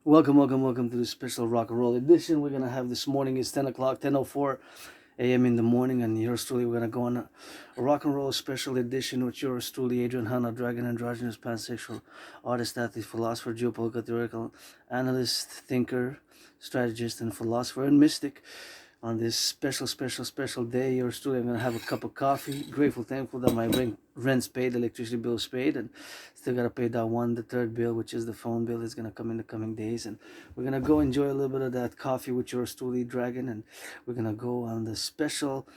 Welcome to this special rock and roll edition. We're gonna have this morning. It's 10 o'clock, 10:04 a.m. in the morning, and yours truly, we're gonna go on a rock and roll special edition with yours truly, Adrian Hanna, dragon, androgynous, pansexual, artist, athlete, philosopher, geopolitical, theoretical analyst, thinker, strategist, and philosopher and mystic. On this special day, yours truly, I'm gonna have a cup of coffee. Grateful, thankful that my rent's paid, electricity bill's paid, and still gotta pay the third bill, which is the phone bill. It's gonna come in the coming days, and we're gonna go enjoy a little bit of that coffee with yours truly, dragon, and we're gonna go on the special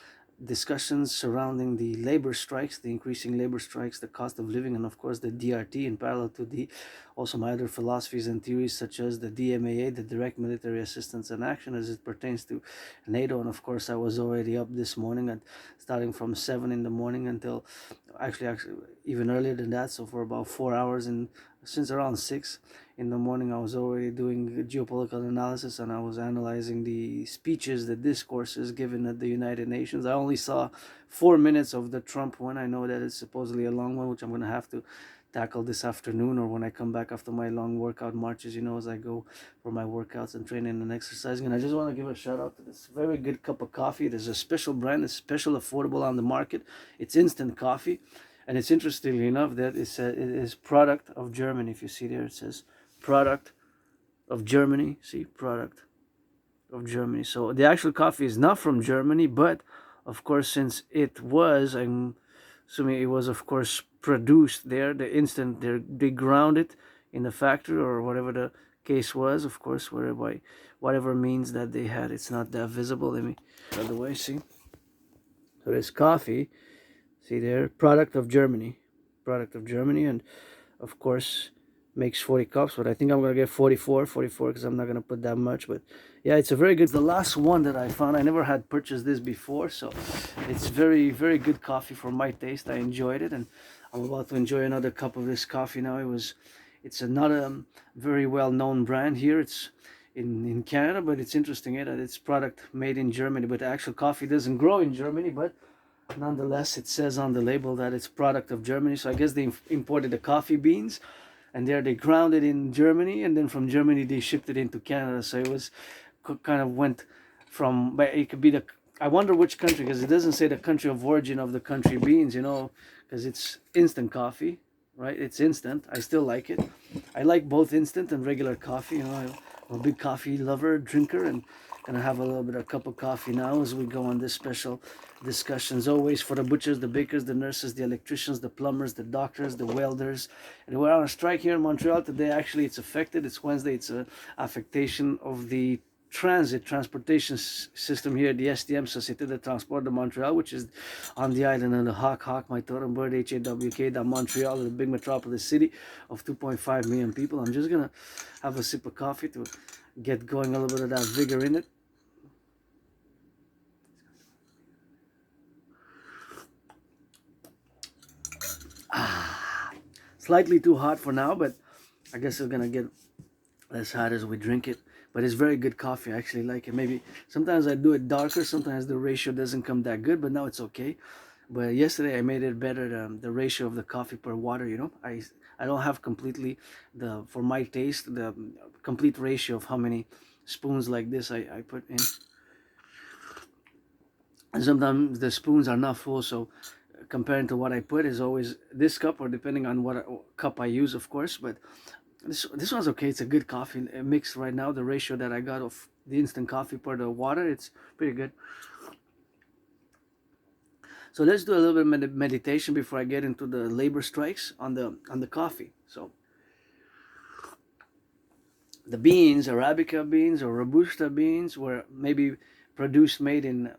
discussions surrounding the labor strikes, the increasing labor strikes, the cost of living, and of course the DRT, in parallel to the also my other philosophies and theories such as the DMAA, the direct military assistance and action as it pertains to NATO. And of course I was already up this morning and starting from 7 in the morning until actually even earlier than that, so for about 4 hours, and since around 6 in the morning I was already doing geopolitical analysis, and I was analyzing the speeches, the discourses given at the United Nations. I only saw 4 minutes of the Trump one. I know that it's supposedly a long one, which I'm going to have to tackle this afternoon or when I come back after my long workout marches, as I go for my workouts and training and exercising. And I just want to give a shout out to this very good cup of coffee. There's a special brand, it's special, affordable on the market. It's instant coffee. And it's interestingly enough that it is product of Germany. If you see there, it says product of Germany. See, product of Germany. So the actual coffee is not from Germany, but of course, since it was, I'm assuming it was, of course, produced there, the instant they ground it in the factory or whatever the case was, of course, by whatever means that they had. It's not that visible. Let me out of the way. See, so there's coffee. See there, product of Germany, and of course makes 40 cups, but I think I'm gonna get 44 because I'm not gonna put that much. But yeah, it's a very good, the last one that I found. I never had purchased this before, so it's very good coffee for my taste. I enjoyed it, and I'm about to enjoy another cup of this coffee now. It's another very well-known brand here. It's in Canada, but it's interesting that it's product made in Germany, but the actual coffee doesn't grow in Germany, but nonetheless it says on the label that it's product of Germany. So I guess they imported the coffee beans, and there they ground it in Germany, and then from Germany they shipped it into Canada. So it was kind of went from, but it could be I wonder which country, because it doesn't say the country of origin of the country beans, because it's instant coffee, right? It's instant. I still like it. I like both instant and regular coffee. I'm a big coffee lover, drinker, and gonna have a little bit of cup of coffee now as we go on this special discussions, always for the butchers, the bakers, the nurses, the electricians, the plumbers, the doctors, the welders. And we're on a strike here in Montreal today. Actually, it's affected. It's Wednesday. It's a affectation of the transportation system here at the STM, Société de Transport de Montréal, which is on the island of the Hawk, my totem bird, H-A-W-K, that Montreal, the big metropolis city of 2.5 million people. I'm just gonna have a sip of coffee to get going, a little bit of that vigor in it. Slightly too hot for now, but I guess it's gonna get less hot as we drink it. But it's very good coffee. I actually like it. Maybe sometimes I do it darker, sometimes the ratio doesn't come that good, but now it's okay. But yesterday I made it better, the ratio of the coffee per water. I don't have completely for my taste, the complete ratio of how many spoons like this I put in. And sometimes the spoons are not full, so comparing to what I put is always this cup, or depending on what cup I use, of course. But this one's okay. It's a good coffee mix right now. The ratio that I got of the instant coffee per the water, it's pretty good. So let's do a little bit of meditation before I get into the labor strikes on the coffee. So the beans, Arabica beans or Robusta beans, were maybe made in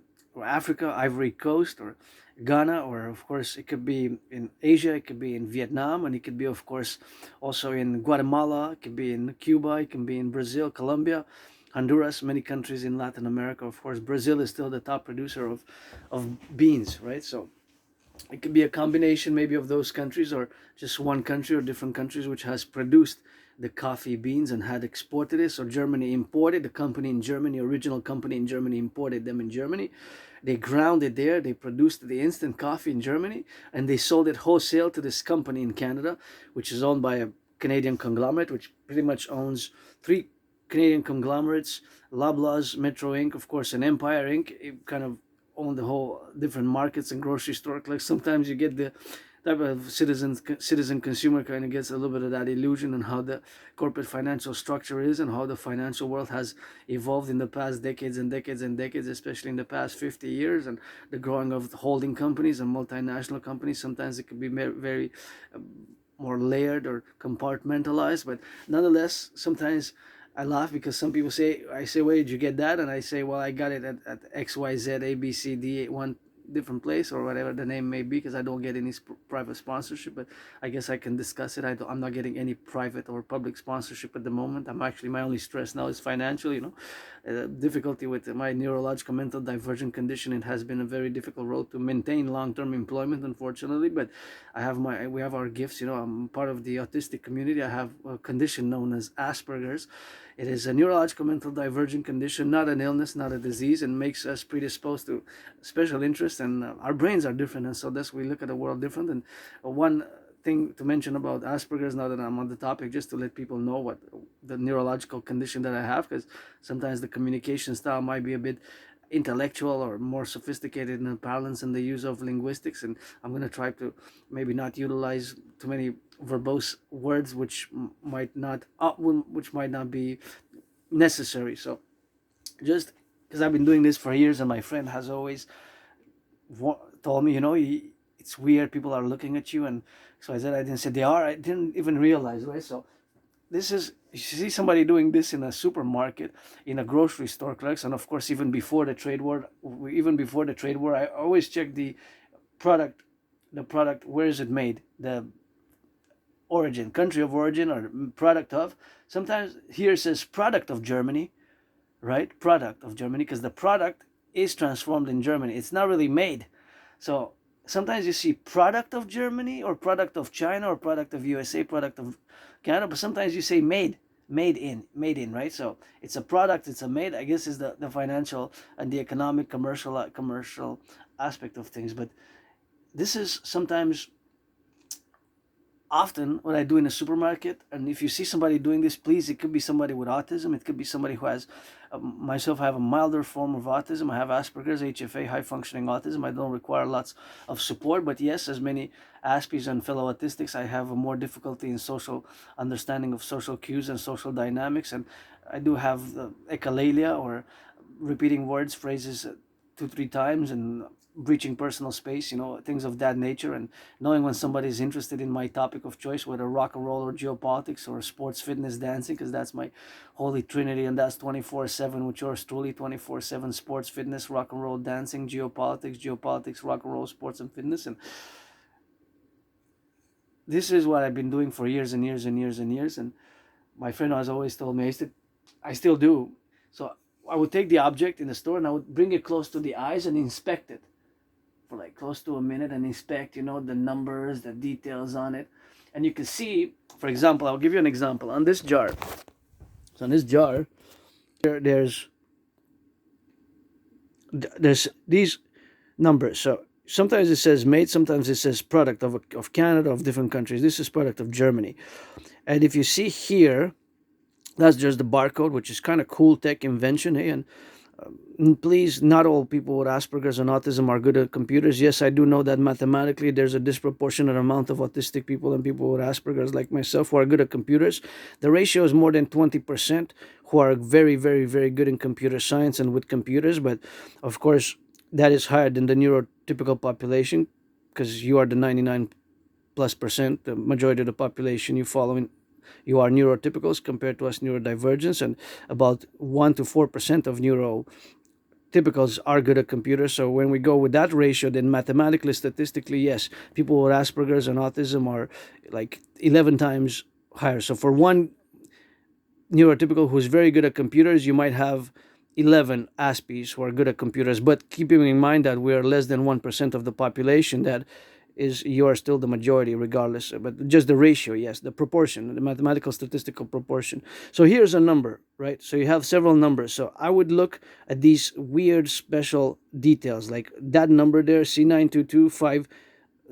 Africa, Ivory Coast, or Ghana, or of course it could be in Asia, it could be in Vietnam, and it could be of course also in Guatemala, it could be in Cuba, it can be in Brazil, Colombia, Honduras, many countries in Latin America. Of course, Brazil is still the top producer of beans, right? So it could be a combination maybe of those countries, or just one country or different countries which has produced the coffee beans and had exported it. So Germany imported, the company in Germany, original company in Germany, imported them in Germany. They ground it there. They produced the instant coffee in Germany, and they sold it wholesale to this company in Canada, which is owned by a Canadian conglomerate, which pretty much owns three Canadian conglomerates, Loblaws, Metro Inc., of course, and Empire Inc. It kind of own the whole different markets and grocery store. Like sometimes you get the type of citizen consumer kind of gets a little bit of that illusion on how the corporate financial structure is and how the financial world has evolved in the past decades and decades and decades, especially in the past 50 years, and the growing of holding companies and multinational companies. Sometimes it can be very more layered or compartmentalized, but nonetheless, sometimes I laugh because some people say, I say, where did you get that? And I say, well, I got it at XYZ ABCD one different place or whatever the name may be, because I don't get any private sponsorship, but I guess I can discuss it. I'm not getting any private or public sponsorship at the moment. I'm actually, my only stress now is financial, difficulty with my neurological mental divergent condition. It has been a very difficult road to maintain long-term employment, unfortunately, but we have our gifts. I'm part of the autistic community. I have a condition known as Asperger's. It is a neurological mental divergent condition, not an illness, not a disease, and makes us predisposed to special interests, and our brains are different, and so thus we look at the world different. And one thing to mention about Asperger's, now that I'm on the topic, just to let people know what the neurological condition that I have, because sometimes the communication style might be a bit intellectual or more sophisticated in the balance and the use of linguistics, and I'm going to try to maybe not utilize too many verbose words which might not be necessary. So just because I've been doing this for years, and my friend has always told me, it's weird, people are looking at you, and so I didn't say they are. I didn't even realize, right? So this is, you see somebody doing this in a supermarket, in a grocery store, clerks, and of course even before the trade war, I always check the product, where is it made, the origin, country of origin, or product of. Sometimes here it says product of Germany, right? Product of Germany, because the product is transformed in Germany. It's not really made. So sometimes you see product of Germany or product of China or product of USA, product of Canada, but sometimes you say made in, right? So it's a product, it's a made, I guess, is the financial and the economic commercial aspect of things. But this is sometimes often what I do in a supermarket. And if you see somebody doing this, please, it could be somebody with autism, it could be somebody who has myself, I have a milder form of autism. I have Asperger's, HFA, high functioning autism. I don't require lots of support, but yes, as many Aspies and fellow autistics, I have a more difficulty in social understanding of social cues and social dynamics, and I do have the echolalia, or repeating words, phrases 2-3 times, and breaching personal space, things of that nature. And knowing when somebody is interested in my topic of choice, whether rock and roll or geopolitics or sports, fitness, dancing, because that's my holy trinity, and that's 24/7 with yours truly, 24/7 sports, fitness, rock and roll, dancing, geopolitics, rock and roll, sports, and fitness. And this is what I've been doing for years and years and years and years. And my friend has always told me, I still do. So I would take the object in the store and I would bring it close to the eyes and inspect it for like close to a minute, and inspect, the numbers, the details on it. And you can see, for example, I'll give you an example on this jar. So on this jar, there's these numbers. So sometimes it says made, sometimes it says product of Canada, of different countries. This is product of Germany. And if you see here, that's just the barcode, which is kind of cool tech invention. And please, not all people with Asperger's and autism are good at computers. Yes, I do know that mathematically there's a disproportionate amount of autistic people and people with Asperger's like myself who are good at computers. The ratio is more than 20% who are very, very, very good in computer science and with computers. But of course, that is higher than the neurotypical population, because you are the 99+%, the majority of the population you are neurotypicals compared to us neurodivergents, and about 1 to 4% of neurotypicals are good at computers. So when we go with that ratio, then mathematically, statistically, yes, people with Asperger's and autism are like 11 times higher. So for one neurotypical who's very good at computers, you might have 11 Aspies who are good at computers. But keeping in mind that we are less than 1% of the population, that is, you are still the majority regardless. But just the ratio, yes, the proportion, the mathematical statistical proportion. So here's a number, right? So you have several numbers. So I would look at these weird special details, like that number there, C9225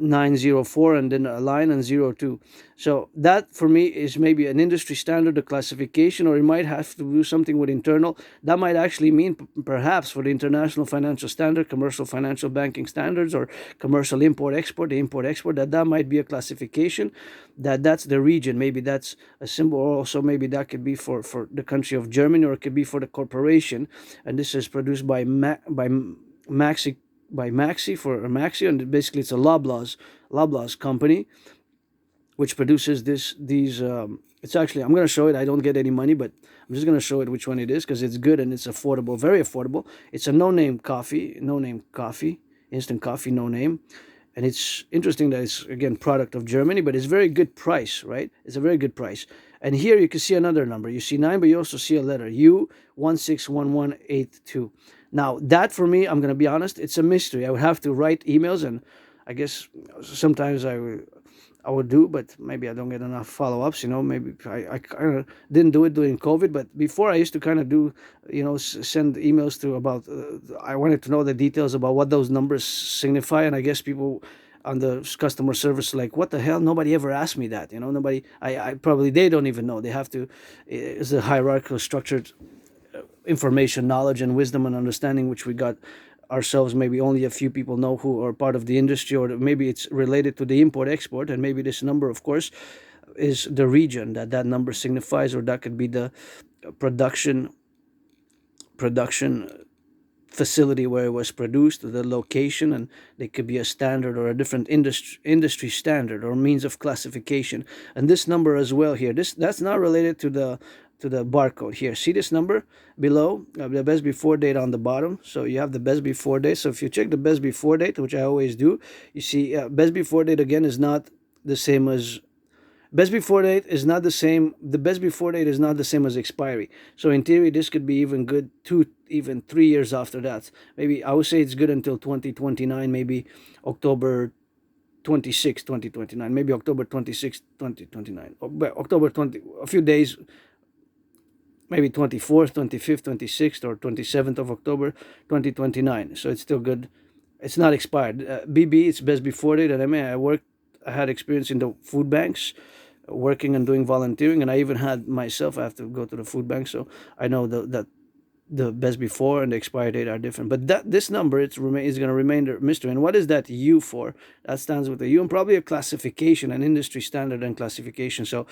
904 and then a line and 02. So that for me is maybe an industry standard, a classification, or it might have to do something with internal. That might actually mean perhaps for the international financial standard, commercial financial banking standards, or commercial import export, the import export, that might be a classification, that's the region. Maybe that's a symbol, or also maybe that could be for the country of Germany, or it could be for the corporation. And this is produced by Maxi Maxi, and basically it's a Loblaws company, which produces these. It's actually, I'm going to show it. I don't get any money, but I'm just going to show it which one it is, because it's good and it's affordable, very affordable. It's a no-name coffee, instant coffee, no name. And it's interesting that it's, again, product of Germany, but it's very good price, right? It's a very good price. And here you can see another number. You see 9, but you also see a letter, U161182. Now, that for me, I'm going to be honest, it's a mystery. I would have to write emails, and I guess sometimes I would do, but maybe I don't get enough follow-ups, maybe I kind of didn't do it during COVID, but before I used to kind of do, send emails to about, I wanted to know the details about what those numbers signify, and I guess people on the customer service like, what the hell, nobody ever asked me that, nobody, I probably, they don't even know, they have to, it's a hierarchical structured information, knowledge, and wisdom and understanding, which we got ourselves. Maybe only a few people know who are part of the industry, or maybe it's related to the import export, and maybe this number, of course, is the region that number signifies, or that could be the production facility where it was produced, the location, and they could be a standard or a different industry standard or means of classification. And this number as well here, that's not related to the barcode here. See this number below, the best before date on the bottom. So you have the best before date. So if you check the best before date, which I always do, you see best before date again is not the same as best before date is not the same. The best before date is not the same as expiry. So in theory, this could be even good even 3 years after that. Maybe I would say it's good until 2029, maybe October 26, 2029, maybe October 26, 2029, October 20, a few days, maybe 24th, 25th, 26th, or 27th of October, 2029. So it's still good. It's not expired. BB, it's best before date. And I had experience in the food banks, working and doing volunteering, and I even had myself, I have to go to the food bank, so I know that the best before and the expiry date are different. But this number, is going to remain a mystery. And what is that U for? That stands with a U, and probably a classification, an industry standard and classification. So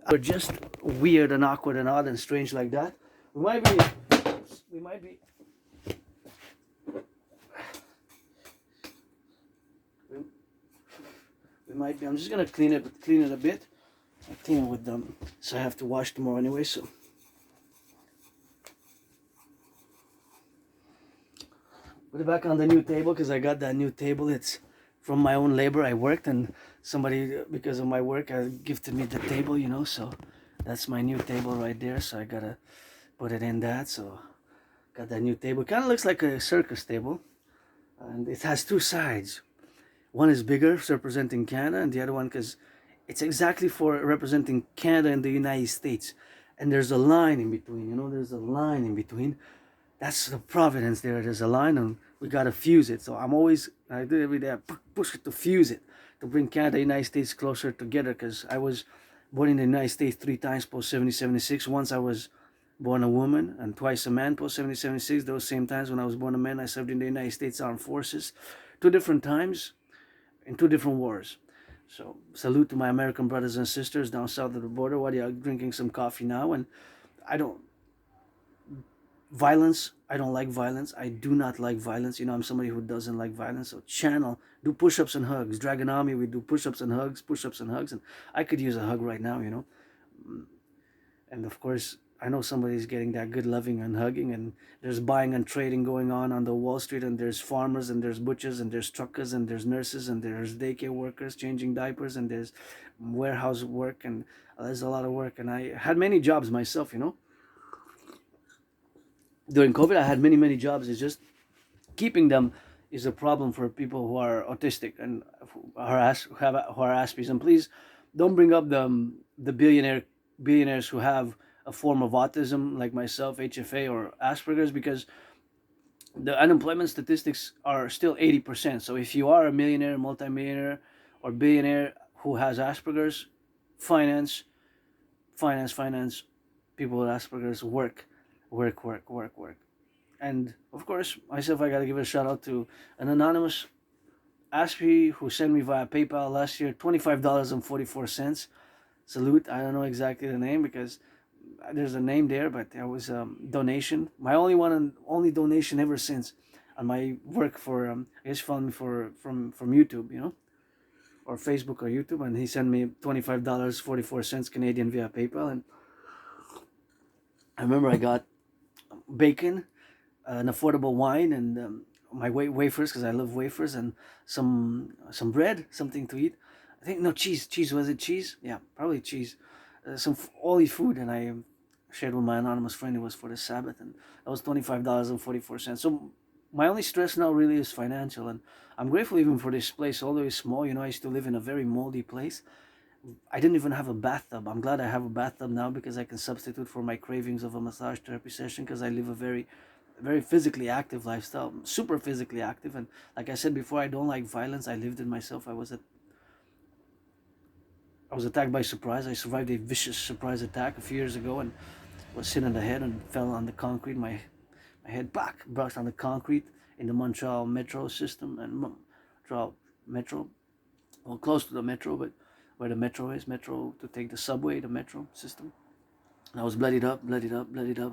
we're just weird and awkward and odd and strange like that. We might be I'm just gonna clean it a bit. I clean it with them, so I have to wash tomorrow anyway. So put it back on the new table, because I got that new table. It's from my own labor. I worked, and somebody, because of my work, gifted me the table, so that's my new table right there. So I gotta put it in that. So got that new table. Kind of looks like a circus table, and it has two sides. One is bigger, representing Canada, and the other one, because it's exactly for representing Canada and the United States. And there's a line in between, there's a line in between. That's the providence there. There's a line, and we got to fuse it. So I do it every day, I push it to fuse it, to bring Canada and the United States closer together, because I was born in the United States 3 times post 1776. Once I was born a woman, and twice a man post 1776. Those same times when I was born a man, I served in the United States Armed Forces. 2 different times, in 2 different wars. So salute to my American brothers and sisters down south of the border. While you're drinking some coffee now, and I don't like violence. I do not like violence. I'm somebody who doesn't like violence. So do push-ups and hugs. Dragon Army, we do push-ups and hugs, and I could use a hug right now, And of course, I know somebody's getting that good loving and hugging, and there's buying and trading going on the Wall Street, and there's farmers, and there's butchers, and there's truckers, and there's nurses, and there's daycare workers changing diapers, and there's warehouse work, and there's a lot of work. And I had many jobs myself, During COVID, I had many jobs. It's just keeping them is a problem for people who are autistic and who are Aspies. And please don't bring up the billionaires who have a form of autism like myself, HFA or Asperger's, because the unemployment statistics are still 80%. So if you are a millionaire, multimillionaire, or billionaire who has Asperger's, finance, people with Asperger's work. And of course, myself, I gotta give a shout out to an anonymous Aspie who sent me via PayPal last year $25.44. Salute. I don't know exactly the name because there's a name there, but there was a donation. My only donation ever since on my work for I guess found me from YouTube, or Facebook or YouTube, and he sent me $25.44 Canadian via PayPal. And I remember I got bacon, an affordable wine, and my wafers because I love wafers, and some bread, something to eat. I think no cheese. Was it cheese? Yeah, probably cheese. Some oily food, and I shared with my anonymous friend. It was for the Sabbath, and that was $25.44. So my only stress now really is financial, and I'm grateful even for this place, although it's small. I used to live in a very moldy place. I didn't even have a bathtub. I'm glad I have a bathtub now because I can substitute for my cravings of a massage therapy session because I live a very, very physically active lifestyle, super physically active. And like I said before, I don't like violence. I lived it myself. I was attacked by surprise. I survived a vicious surprise attack a few years ago and was hit in the head and fell on the concrete. My head brushed on the concrete in the Montreal metro system, and Montreal metro, well, close to the metro, but where the metro is, to take the subway, the metro system. And I was bloodied up. I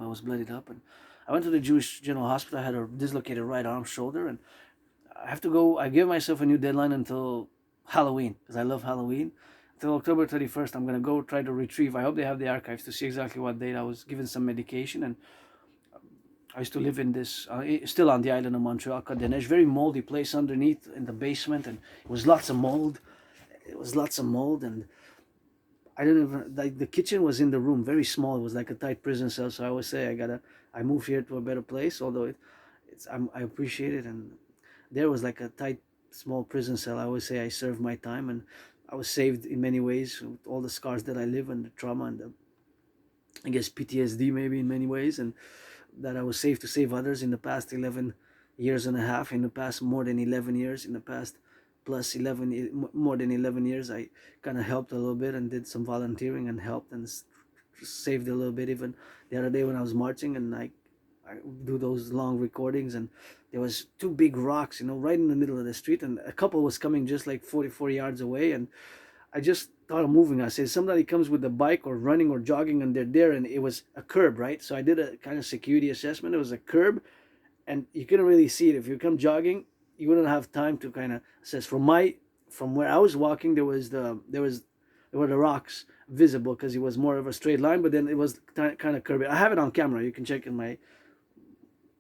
was bloodied up, and I went to the Jewish General Hospital. I had a dislocated right arm, shoulder, and I have to go. I give myself a new deadline until Halloween because I love Halloween. Until October 31st, I'm gonna go try to retrieve. I hope they have the archives to see exactly what date I was given some medication. And I used to live in this, still on the island of Montreal, Côte-des-Neiges, very moldy place underneath in the basement, and it was lots of mold. And I didn't even, like, the kitchen was in the room, very small. It was like a tight prison cell. So I always say I moved here to a better place, although I appreciate it. And there was like a tight, small prison cell. I always say I served my time, and I was saved in many ways with all the scars that I live and the trauma and I guess PTSD maybe in many ways, and that I was saved to save others in the past 11 years and a half, in the past more than 11 years, in the past plus 11, more than 11 years, I kind of helped a little bit and did some volunteering and helped and saved a little bit. Even the other day when I was marching, and I do those long recordings, and there was two big rocks, right in the middle of the street, and a couple was coming just like 44 yards away, and I just thought of moving. I said, somebody comes with a bike or running or jogging and they're there, and it was a curb, right? So I did a kind of security assessment. It was a curb, and you couldn't really see it. If you come jogging, you wouldn't have time to kind of assess. From where I was walking, there were the rocks visible because it was more of a straight line, but then it was kind of curvy. I have it on camera. You can check in I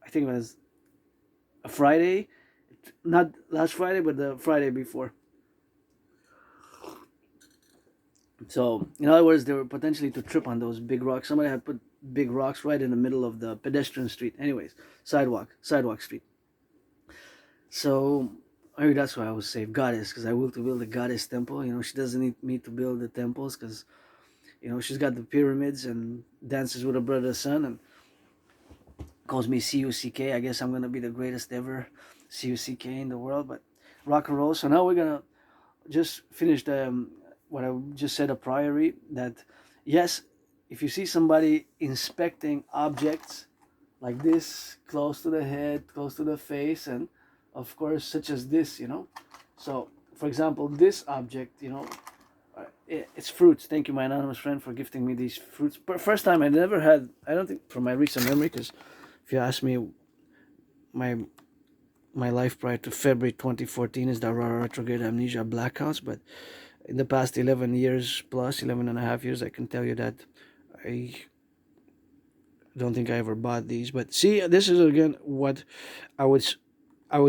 think it was a Friday, not last Friday, but the Friday before. So, in other words, they were potentially to trip on those big rocks. Somebody had put big rocks right in the middle of the pedestrian street. Anyways, sidewalk street. So, maybe that's why I was saved. Goddess, because I will to build a goddess temple. She doesn't need me to build the temples because, she's got the pyramids and dances with her brother's son and calls me C-U-C-K. I guess I'm going to be the greatest ever C-U-C-K in the world. But rock and roll. So now we're going to just finish what I just said a priori, that yes, if you see somebody inspecting objects like this, close to the head, close to the face, and of course such as this, so for example, this object, it's fruits. Thank you, my anonymous friend, for gifting me these fruits. First time I never had, I don't think from my recent memory, because if you ask me, my life prior to February 2014 is the Aurora retrograde amnesia blackouts, but in the past 11 and a half years, I can tell you that I don't think I ever bought these. But see, this is again what I would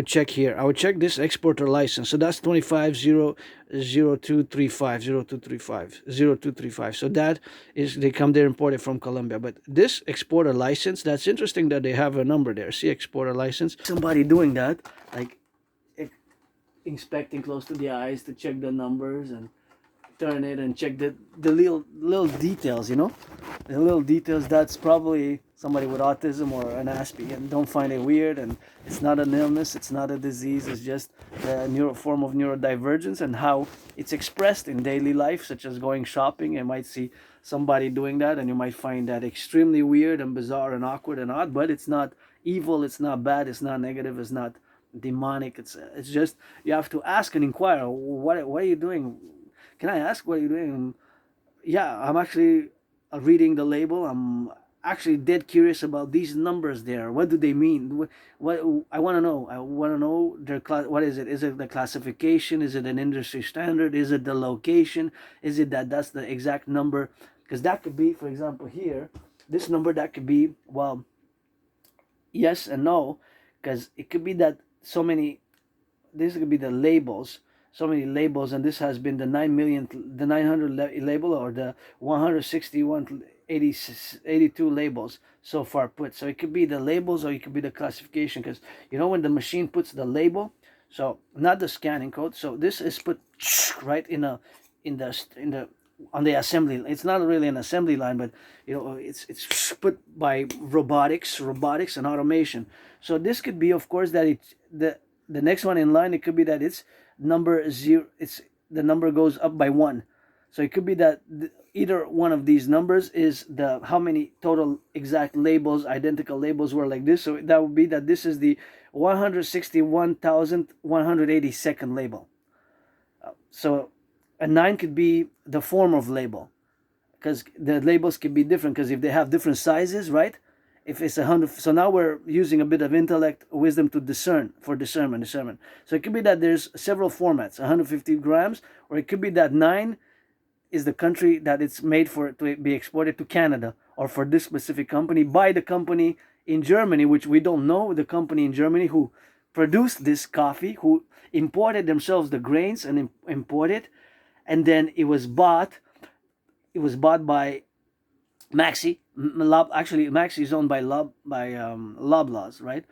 check here. I would check this exporter license. So that's 0235. So that is, they come there imported from Colombia. But this exporter license, that's interesting that they have a number there. See, exporter license. Somebody doing that, like inspecting close to the eyes to check the numbers and turn it and check the little details, the little details, that's probably somebody with autism or an Aspie, and don't find it weird. And it's not an illness, it's not a disease, it's just a form of neurodivergence, and how it's expressed in daily life, such as going shopping. You might see somebody doing that, and you might find that extremely weird and bizarre and awkward and odd, but it's not evil, it's not bad, it's not negative, it's not demonic. It's just, you have to ask and inquire, what are you doing? Can I ask what you're doing? Yeah, I'm actually reading the label. I'm actually dead curious about these numbers there. What do they mean? What I want to know. I want to know their class. What is it? Is it the classification? Is it an industry standard? Is it the location? Is it that's the exact number? Because that could be, for example, here, this number, that could be, well, yes and no, because it could be that so many, this could be the labels, so many labels, and this has been the 900 label, or the 161 82 labels so far put. So it could be the labels, or it could be the classification, because when the machine puts the label, so not the scanning code, so this is put right in the on the assembly. It's not really an assembly line, but it's put by robotics and automation. So this could be, of course, that the next one in line, it could be that it's number 0, it's the number goes up by 1. So it could be that either one of these numbers is the how many total exact labels, identical labels, were like this. So that would be that this is the 161,182nd label. So a 9 could be the form of label, because the labels could be different, because if they have different sizes, right? If it's 100, so now we're using a bit of intellect, wisdom to discernment. So it could be that there's several formats, 150 grams, or it could be that 9 is the country that it's made for, to be exported to Canada, or for this specific company, by the company in Germany, which we don't know, the company in Germany who produced this coffee, who imported themselves the grains and imported, and then it was bought by Maxi. Actually, Maxi is owned by Loblaws, right?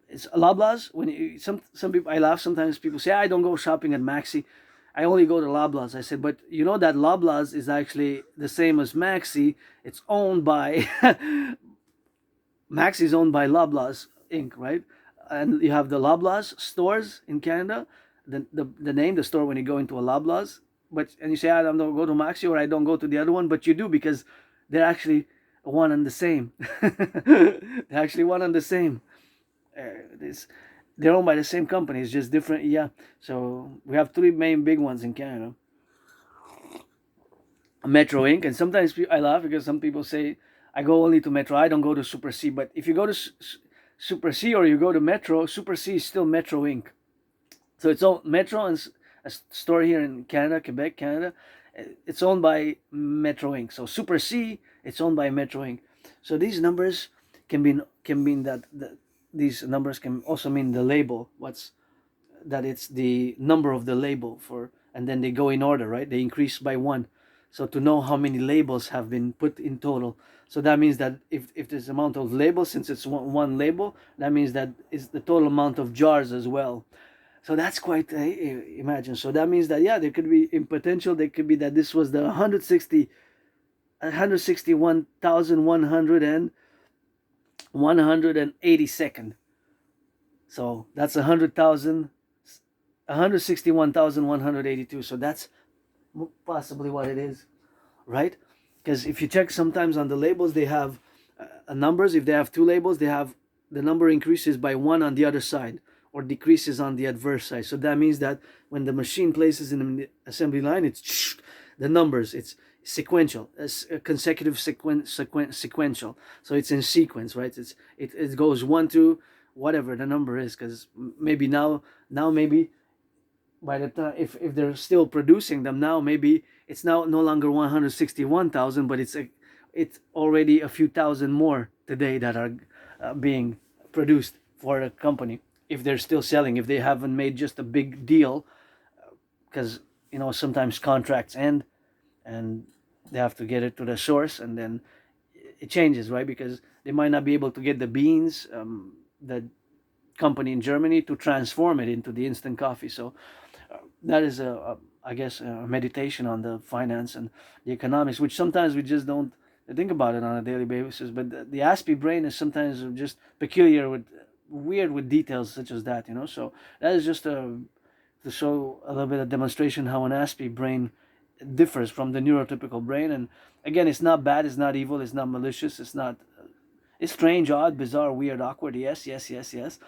It's Loblaws. When some people, I laugh sometimes. People say, I don't go shopping at Maxi, I only go to Loblaws. I said, but you know that Loblaws is actually the same as Maxi. It's owned by Maxi is owned by Loblaws Inc., right? And you have the Loblaws stores in Canada. The name, the store, when you go into a Loblaws, and you say, I don't go to Maxi, or I don't go to the other one, but you do, because they're actually one and the same. They're actually one and the same. They're owned by the same company. It's just different. Yeah. So we have 3 main big ones in Canada. Metro Inc. And sometimes I laugh, because some people say, I go only to Metro, I don't go to Super C. But if you go to Super C, or you go to Metro, Super C is still Metro Inc. So it's all Metro, and a store here in Canada, Quebec, Canada, it's owned by Metro Inc. So Super C, it's owned by Metro Inc. So these numbers can mean that these numbers can also mean the label. That it's the number of the label for, and then they go in order, right? They increase by 1. So to know how many labels have been put in total. So that means that if there's amount of labels, since it's one label, that means that is the total amount of jars as well. So that's quite imagine. So that means that, yeah, there could be, in potential, there could be that this was the 161,182nd. So that's 161,182. So that's possibly what it is, right? Because if you check sometimes on the labels, they have numbers. If they have 2 labels, they have the number increases by 1 on the other side, or decreases on the adverse side. So that means that when the machine places in the assembly line, it's the numbers, it's sequential, consecutive sequential. So it's in sequence, right? It goes 1 to whatever the number is, because maybe now maybe by the time, if they're still producing them now, maybe it's now no longer 161,000, but it's already a few thousand more today that are being produced for the company, if they're still selling, if they haven't made just a big deal, because sometimes contracts end and they have to get it to the source, and then it changes, right? Because they might not be able to get the beans, the company in Germany, to transform it into the instant coffee. So that is I guess a meditation on the finance and the economics, which sometimes we just don't I think about it on a daily basis. But the Aspie brain is sometimes just peculiar with weird with details such as that, you know. So that is just to show a little bit of demonstration how an Aspie brain differs from the neurotypical brain. And again, it's not bad, it's not evil, it's not malicious, it's not. It's strange, odd, bizarre, weird, awkward. Yes, yes, yes, yes,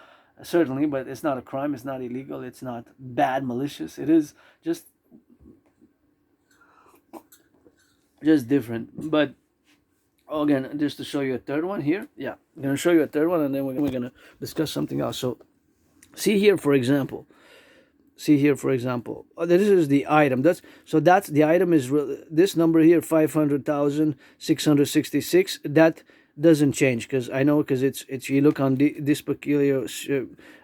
certainly. But it's not a crime. It's not illegal. It's not bad, malicious. It is just different. But again, just to show you a third one here. Yeah, I'm gonna show you a third one, and then we're gonna discuss something else. So, see here, for example. This is the item. That's the item is this number here, 500,666. That doesn't change because I know, because it's you look on this peculiar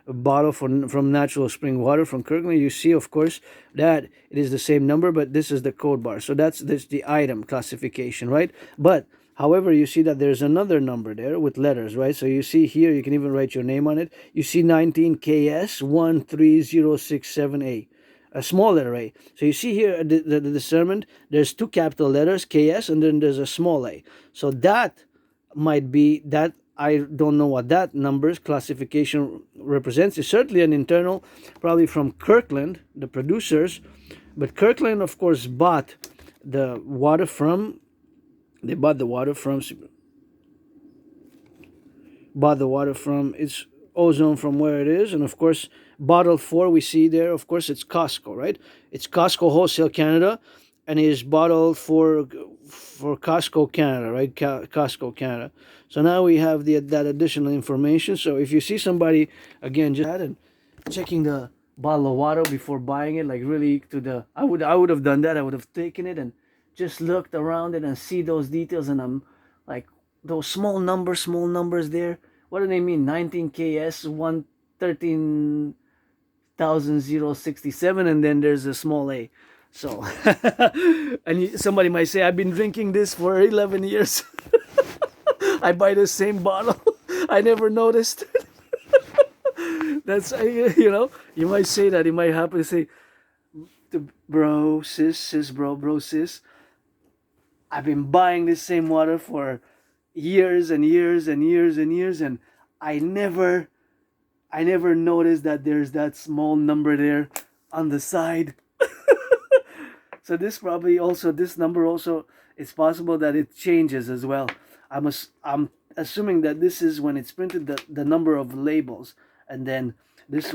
bottle from natural spring water from Kirkland, you see, of course, that it is the same number, but this is the code bar. So that's the item classification, right? But however, you see that there's another number there with letters, right? So you see here, you can even write your name on it. You see 19KS13067A, a small letter A. So you see here the discernment, there's two capital letters, KS, and then there's a small a. So that might be that. I don't know what that number's classification represents. It's certainly an internal, probably from Kirkland, the producers. But Kirkland, of course, bought the water from its ozone from where it is. And of course, bottle 4 we see there, of course, it's Costco, right? It's Costco Wholesale Canada, and is bottled for Costco Canada, right? Costco Canada. So now we have that additional information. So if you see somebody, again, just and checking the bottle of water before buying it, like really I would have done that. I would have taken it and just looked around it and see those details, and I'm like, those small numbers there, what do they mean? 19KS 113,067, and then there's a small a. So and somebody might say, I've been drinking this for 11 years. I buy the same bottle. I never noticed. That's, you might say that. You might happen to say, bro, sis, bro, sis, I've been buying this same water for years and years and years and years, and I never noticed that there's that small number there on the side. So this number also, it's possible that it changes as well. I'm assuming that this is when it's printed, the number of labels, and then this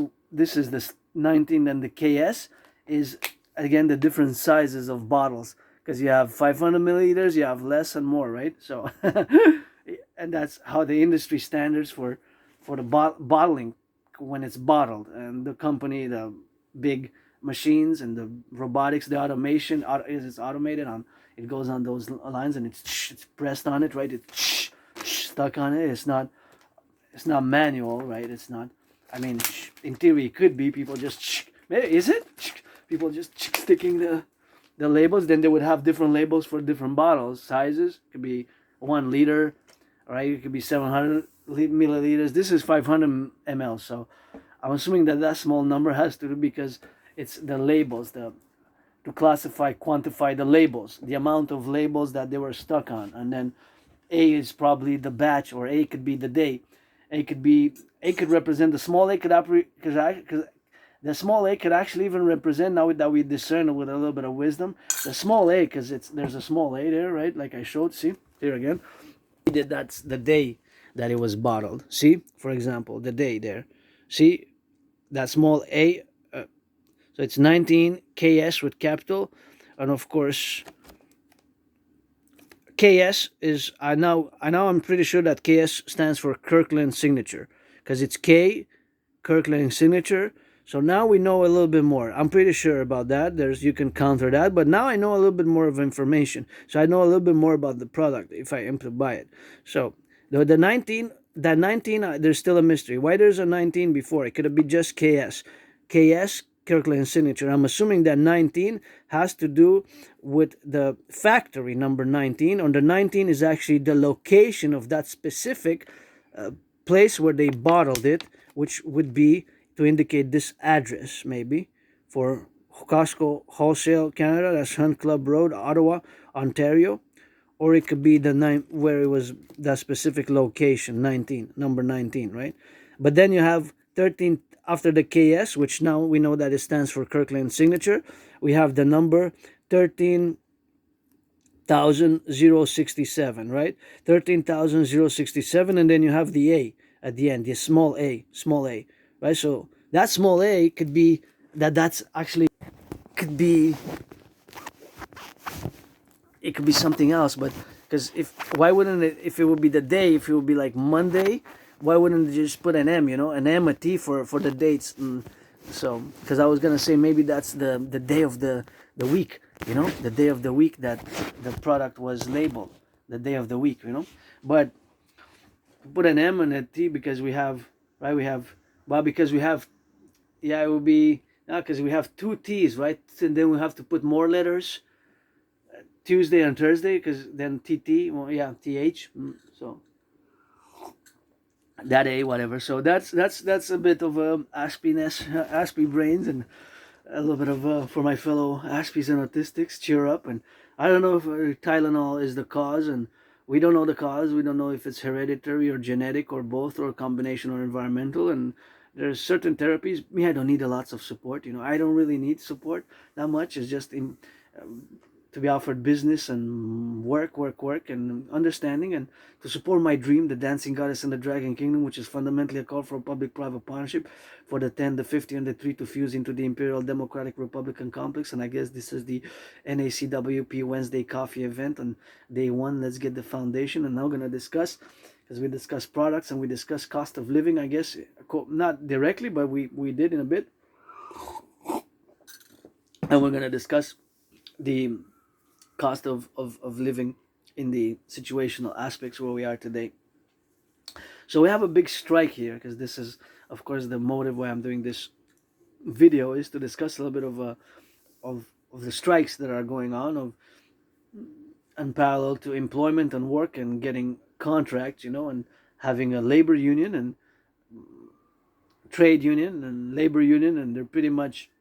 is the 19, and the KS is again the different sizes of bottles, because you have 500 milliliters, you have less and more, right? So and that's how the industry standards for the bottling, when it's bottled, and the company, the big machines and the robotics, the automation is automated on. It goes on those lines, and it's pressed on it, right? It's stuck on it. It's not manual, right? It's not. I mean, in theory, it could be people just. Is it? People just sticking the labels. Then they would have different labels for different bottles sizes. It could be 1 liter, right? It could be 700 milliliters. This is 500 ml. So I'm assuming that small number has to do because it's the labels, to classify, quantify the labels, the amount of labels that they were stuck on. And then A is probably the batch, or A could be the day. A could represent the small A, because the small A could actually even represent, now that we discern with a little bit of wisdom, the small A, because there's a small A there, right? Like I showed, see, here again. That's the day that it was bottled. See, for example, the day there. See, that small A, so it's 19 KS with capital, and of course KS is, I'm pretty sure that KS stands for Kirkland signature, because it's K, Kirkland signature. So now we know a little bit more. I'm pretty sure about that. You can counter that, but now I know a little bit more of information. So I know a little bit more about the product if I am to buy it. So the 19, there's still a mystery. Why there's a 19 before? It could have been just KS. Kirkland signature. I'm assuming that 19 has to do with the factory number 19, or the 19 is actually the location of that specific place where they bottled it, which would be to indicate this address, maybe, for Costco Wholesale Canada. That's Hunt Club Road, Ottawa, Ontario. or it could be the where it was the specific location, 19, number 19, right? But then you have 13 after the KS, which now we know that it stands for Kirkland signature. We have the number 13,067, right? 13,067, and then you have the A at the end, the small a, right? So that small a could be that's actually could be it could be something else, but because if why wouldn't it, if it would be the day, if it would be like Monday, why wouldn't they just put an M, an M, a T for the dates? So because I was gonna say maybe that's the day of the week, the day of the week that the product was labeled, the day of the week, but put an M and a T because we have, right, because we have, yeah, it would be, because we have two T's, right, and then we have to put more letters Tuesday and Thursday, because then TT, well, yeah, TH. So that A, whatever. So that's a bit of Aspie brains, and a little bit of for my fellow Aspies and autistics. Cheer up. And I don't know if Tylenol is the cause, and we don't know the cause. We don't know if it's hereditary or genetic or both or a combination or environmental. And there's certain therapies. Me, I don't need a lots of support. I don't really need support that much. It's just to be offered business and work, and understanding, and to support my dream, the dancing goddess and the dragon kingdom, which is fundamentally a call for a public-private partnership for the 10, the 50, and the 3 to fuse into the Imperial Democratic Republican complex. And I guess this is the N.A.C.W.P Wednesday coffee event on day 1. Let's get the foundation. And now we're going to discuss, because we discuss products and we discuss cost of living, I guess, not directly, but we did in a bit. And we're going to discuss the cost of living in the situational aspects where we are today. So we have a big strike here, because this is, of course, the motive why I'm doing this video, is to discuss a little bit of the strikes that are going on, of unparalleled to employment and work and getting contracts, and having a labor union and trade union and labor union, and they're pretty much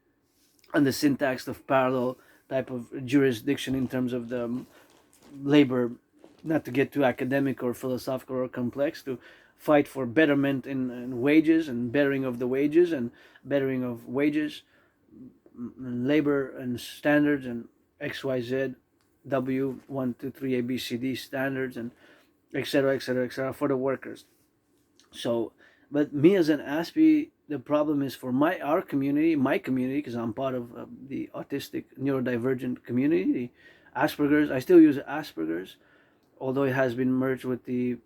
on the syntax of parallel type of jurisdiction in terms of the labor, not to get too academic or philosophical or complex, to fight for betterment in wages and bettering of the wages and bettering of wages, and labor and standards and XYZ, W, 1, 2, 3, ABCD standards, and etc., etc., etc., for the workers. So, but me as an Aspie, the problem is for my community, because I'm part of the autistic neurodivergent community, the Asperger's. I still use Asperger's, although it has been merged with the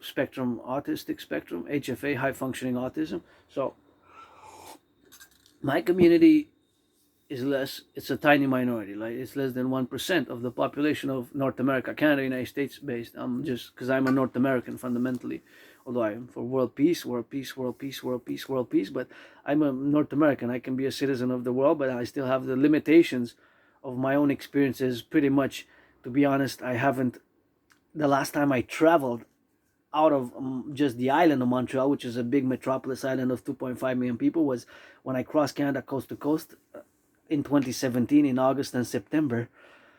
autistic spectrum, HFA, high functioning autism. So my community is less, it's a tiny minority, like it's less than 1% of the population of North America, Canada, United States based. I'm just, because I'm a North American fundamentally, although I'm for world peace, but I'm a North American. I can be a citizen of the world, but I still have the limitations of my own experiences. Pretty much, to be honest, I haven't, the last time I traveled out of just the island of Montreal, which is a big metropolis island of 2.5 million people, was when I crossed Canada coast to coast in 2017 in August and September.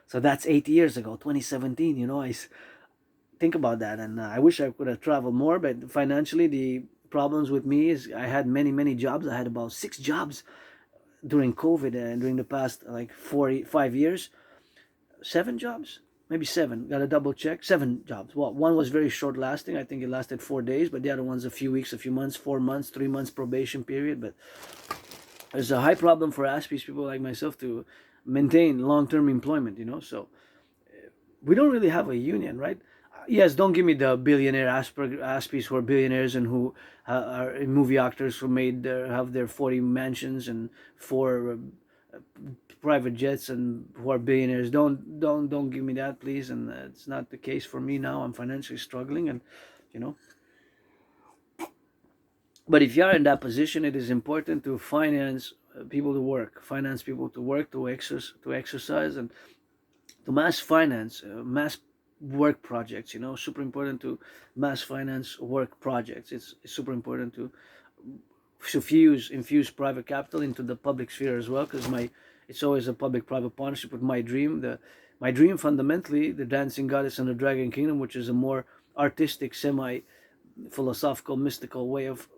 So that's 8 years ago, 2017. I think about that, and I wish I could have traveled more, but financially the problems with me is I had many jobs. I had about 6 jobs during COVID, and during the past like 5 years, 7 jobs, maybe 7, gotta double check, 7 jobs. Well, one was very short lasting, I think it lasted 4 days, but the other one's a few weeks, a few months, 4 months, 3 months probation period. But there's a high problem for Aspies, people like myself, to maintain long-term employment, so we don't really have a union, right? Yes, don't give me the billionaire Aspies who are billionaires and who are movie actors who have their 40 mansions and 4 private jets and who are billionaires. Don't give me that, please. And it's not the case for me now. I'm financially struggling, and but if you are in that position, it is important to finance people to work, to exercise, and to mass finance, mass work projects. Super important to mass finance work projects. It's super important to infuse private capital into the public sphere as well, because it's always a public-private partnership with my dream. My dream, fundamentally, the dancing goddess and the dragon kingdom, which is a more artistic, semi-philosophical, mystical way of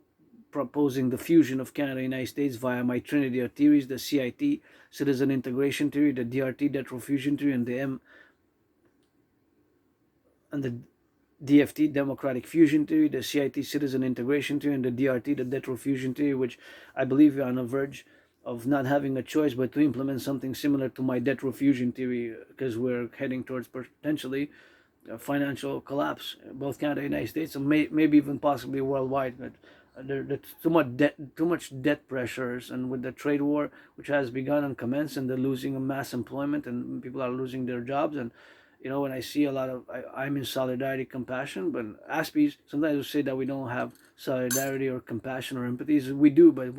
proposing the fusion of Canada and the United States via my trinity of theories, the CIT, citizen integration theory, the DRT, debt fusion theory, and the DFT, democratic fusion theory, the CIT, citizen integration theory, and the DRT, the debt fusion theory, which I believe we're on the verge of not having a choice but to implement something similar to my debt fusion theory, because we're heading towards potentially financial collapse, both Canada and the United States, and maybe even possibly worldwide. But there's too much debt pressures, and with the trade war, which has begun and commenced, and the losing of mass employment, and people are losing their jobs, and when I see a lot of, I'm in solidarity, compassion, but Aspies sometimes we say that we don't have solidarity or compassion or empathy. We do, but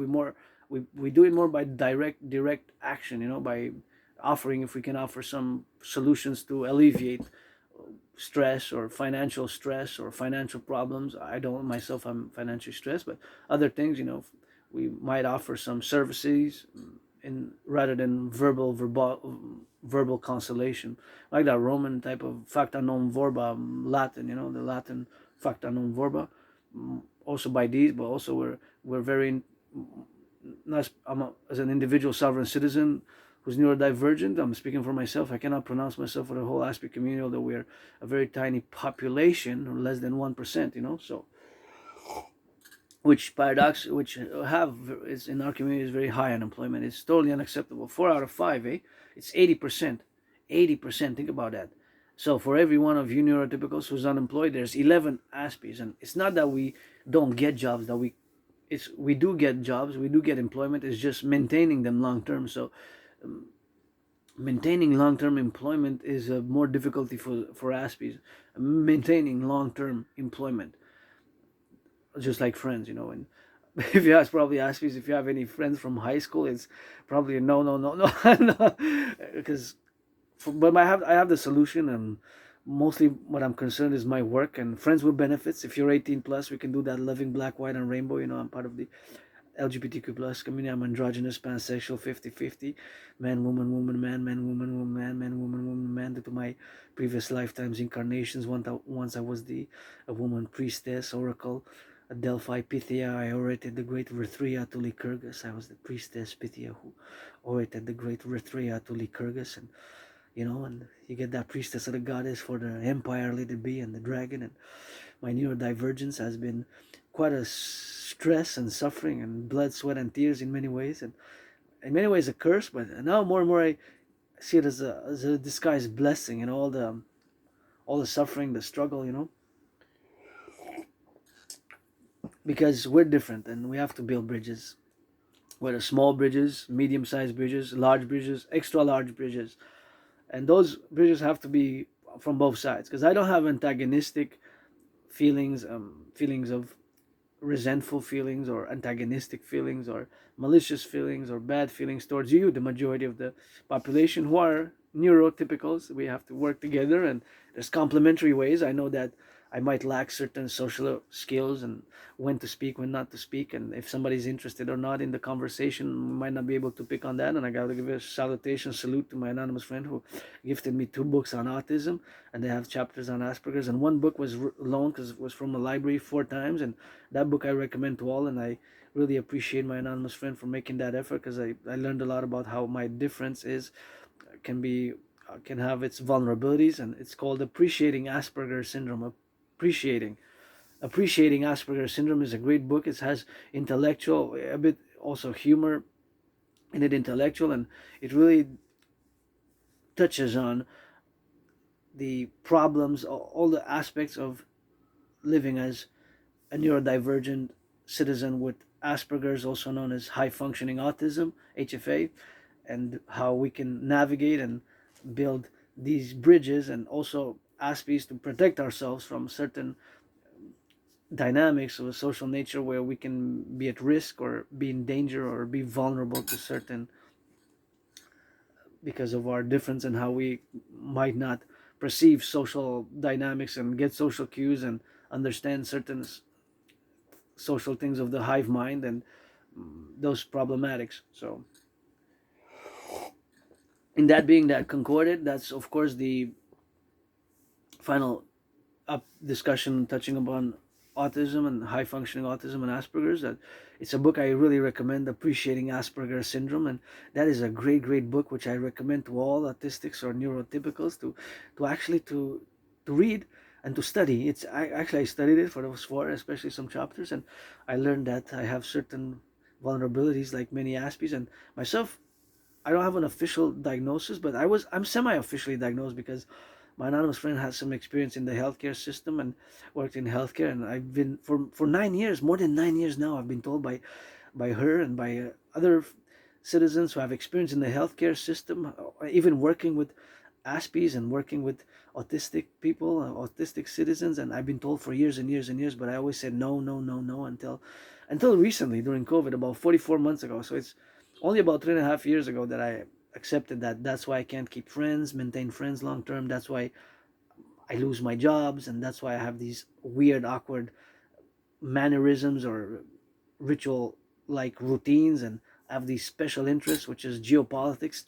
we do it more by direct action, by offering, if we can offer some solutions to alleviate stress or financial problems. I don't myself, I'm financially stressed, but other things, we might offer some services rather than verbal consolation, like that Roman type of facta non verba, Latin, the Latin facta non verba. Also by these, but also we're very, as an individual sovereign citizen who's neurodivergent, I'm speaking for myself. I cannot pronounce myself for the whole Aspie community, although we're a very tiny population, or less than 1%, so which is in our community is very high unemployment. It's totally unacceptable. 4 out of 5, it's 80%. 80%, think about that. So for every one of you neurotypicals who's unemployed, there's 11 Aspies. And it's not that we don't get jobs, we do get jobs, we do get employment. It's just maintaining them long term. So maintaining long-term employment is a more difficulty for Aspies. Maintaining long-term employment, just like friends, and if you ask probably Aspies if you have any friends from high school, it's probably a no, because but I have the solution, and mostly what I'm concerned is my work and friends with benefits. If you're 18 plus, we can do that. Loving black, white, and rainbow. I'm part of the LGBTQ plus community. I'm androgynous, pansexual, 50-50, man, woman, woman, man, woman, woman, man, woman, woman, man. Due to my previous lifetimes, incarnations, once I was a woman priestess, oracle, a Delphi Pythia. I orated the great Rithria to Lycurgus. I was the priestess Pythia who orated the great Rithria to Lycurgus, and and you get that priestess of the goddess for the empire, let it be, and the dragon. And my neurodivergence has been quite a stress and suffering and blood, sweat, and tears in many ways, and in many ways a curse. But now more and more I see it as a disguised blessing. All the suffering, the struggle. Because we're different and we have to build bridges, whether small bridges, medium-sized bridges, large bridges, extra large bridges, and those bridges have to be from both sides. Because I don't have antagonistic feelings, feelings of resentful feelings, or antagonistic feelings, or malicious feelings, or bad feelings towards you, the majority of the population who are neurotypicals. We have to work together, and there's complementary ways. I know that I might lack certain social skills, and when to speak, when not to speak, and if somebody's interested or not in the conversation, we might not be able to pick on that. And I gotta give a salute to my anonymous friend who gifted me 2 books on autism, and they have chapters on Asperger's, and one book was loaned because it was from a library 4 times, and that book I recommend to all. And I really appreciate my anonymous friend for making that effort, because I learned a lot about how my difference can have its vulnerabilities. And it's called Appreciating Asperger's Syndrome. Appreciating Asperger's Syndrome is a great book. It has intellectual, a bit also humor in it, intellectual, and it really touches on the problems, all the aspects of living as a neurodivergent citizen with Asperger's, also known as high functioning autism, HFA, and how we can navigate and build these bridges, and also Aspies to protect ourselves from certain dynamics of a social nature where we can be at risk or be in danger or be vulnerable to certain, because of our difference and how we might not perceive social dynamics and get social cues and understand certain social things of the hive mind, and those problematics. So In that being that concorded, that's of course the final up discussion touching upon autism and high functioning autism and Asperger's. That it's a book I really recommend, Appreciating Asperger's Syndrome, and that is a great book which I recommend to all autistics or neurotypicals to actually to read and to study. I studied it for those four, especially some chapters, and I learned that I have certain vulnerabilities like many Aspies, and myself I don't have an official diagnosis, but I'm semi-officially diagnosed because my anonymous friend has some experience in the healthcare system and worked in healthcare, and I've been for 9 years, more than 9 years now. I've been told by her and by other citizens who have experience in the healthcare system, even working with Aspies and working with autistic people, autistic citizens, and I've been told for years and years and years, but I always said no, no, no, no until recently during COVID, about 44 months ago. So it's only about 3.5 years ago that I accepted that. That's why I can't keep friends, maintain friends long term. That's why I lose my jobs, and that's why I have these weird, awkward mannerisms or ritual like routines, and I have these special interests, which is geopolitics,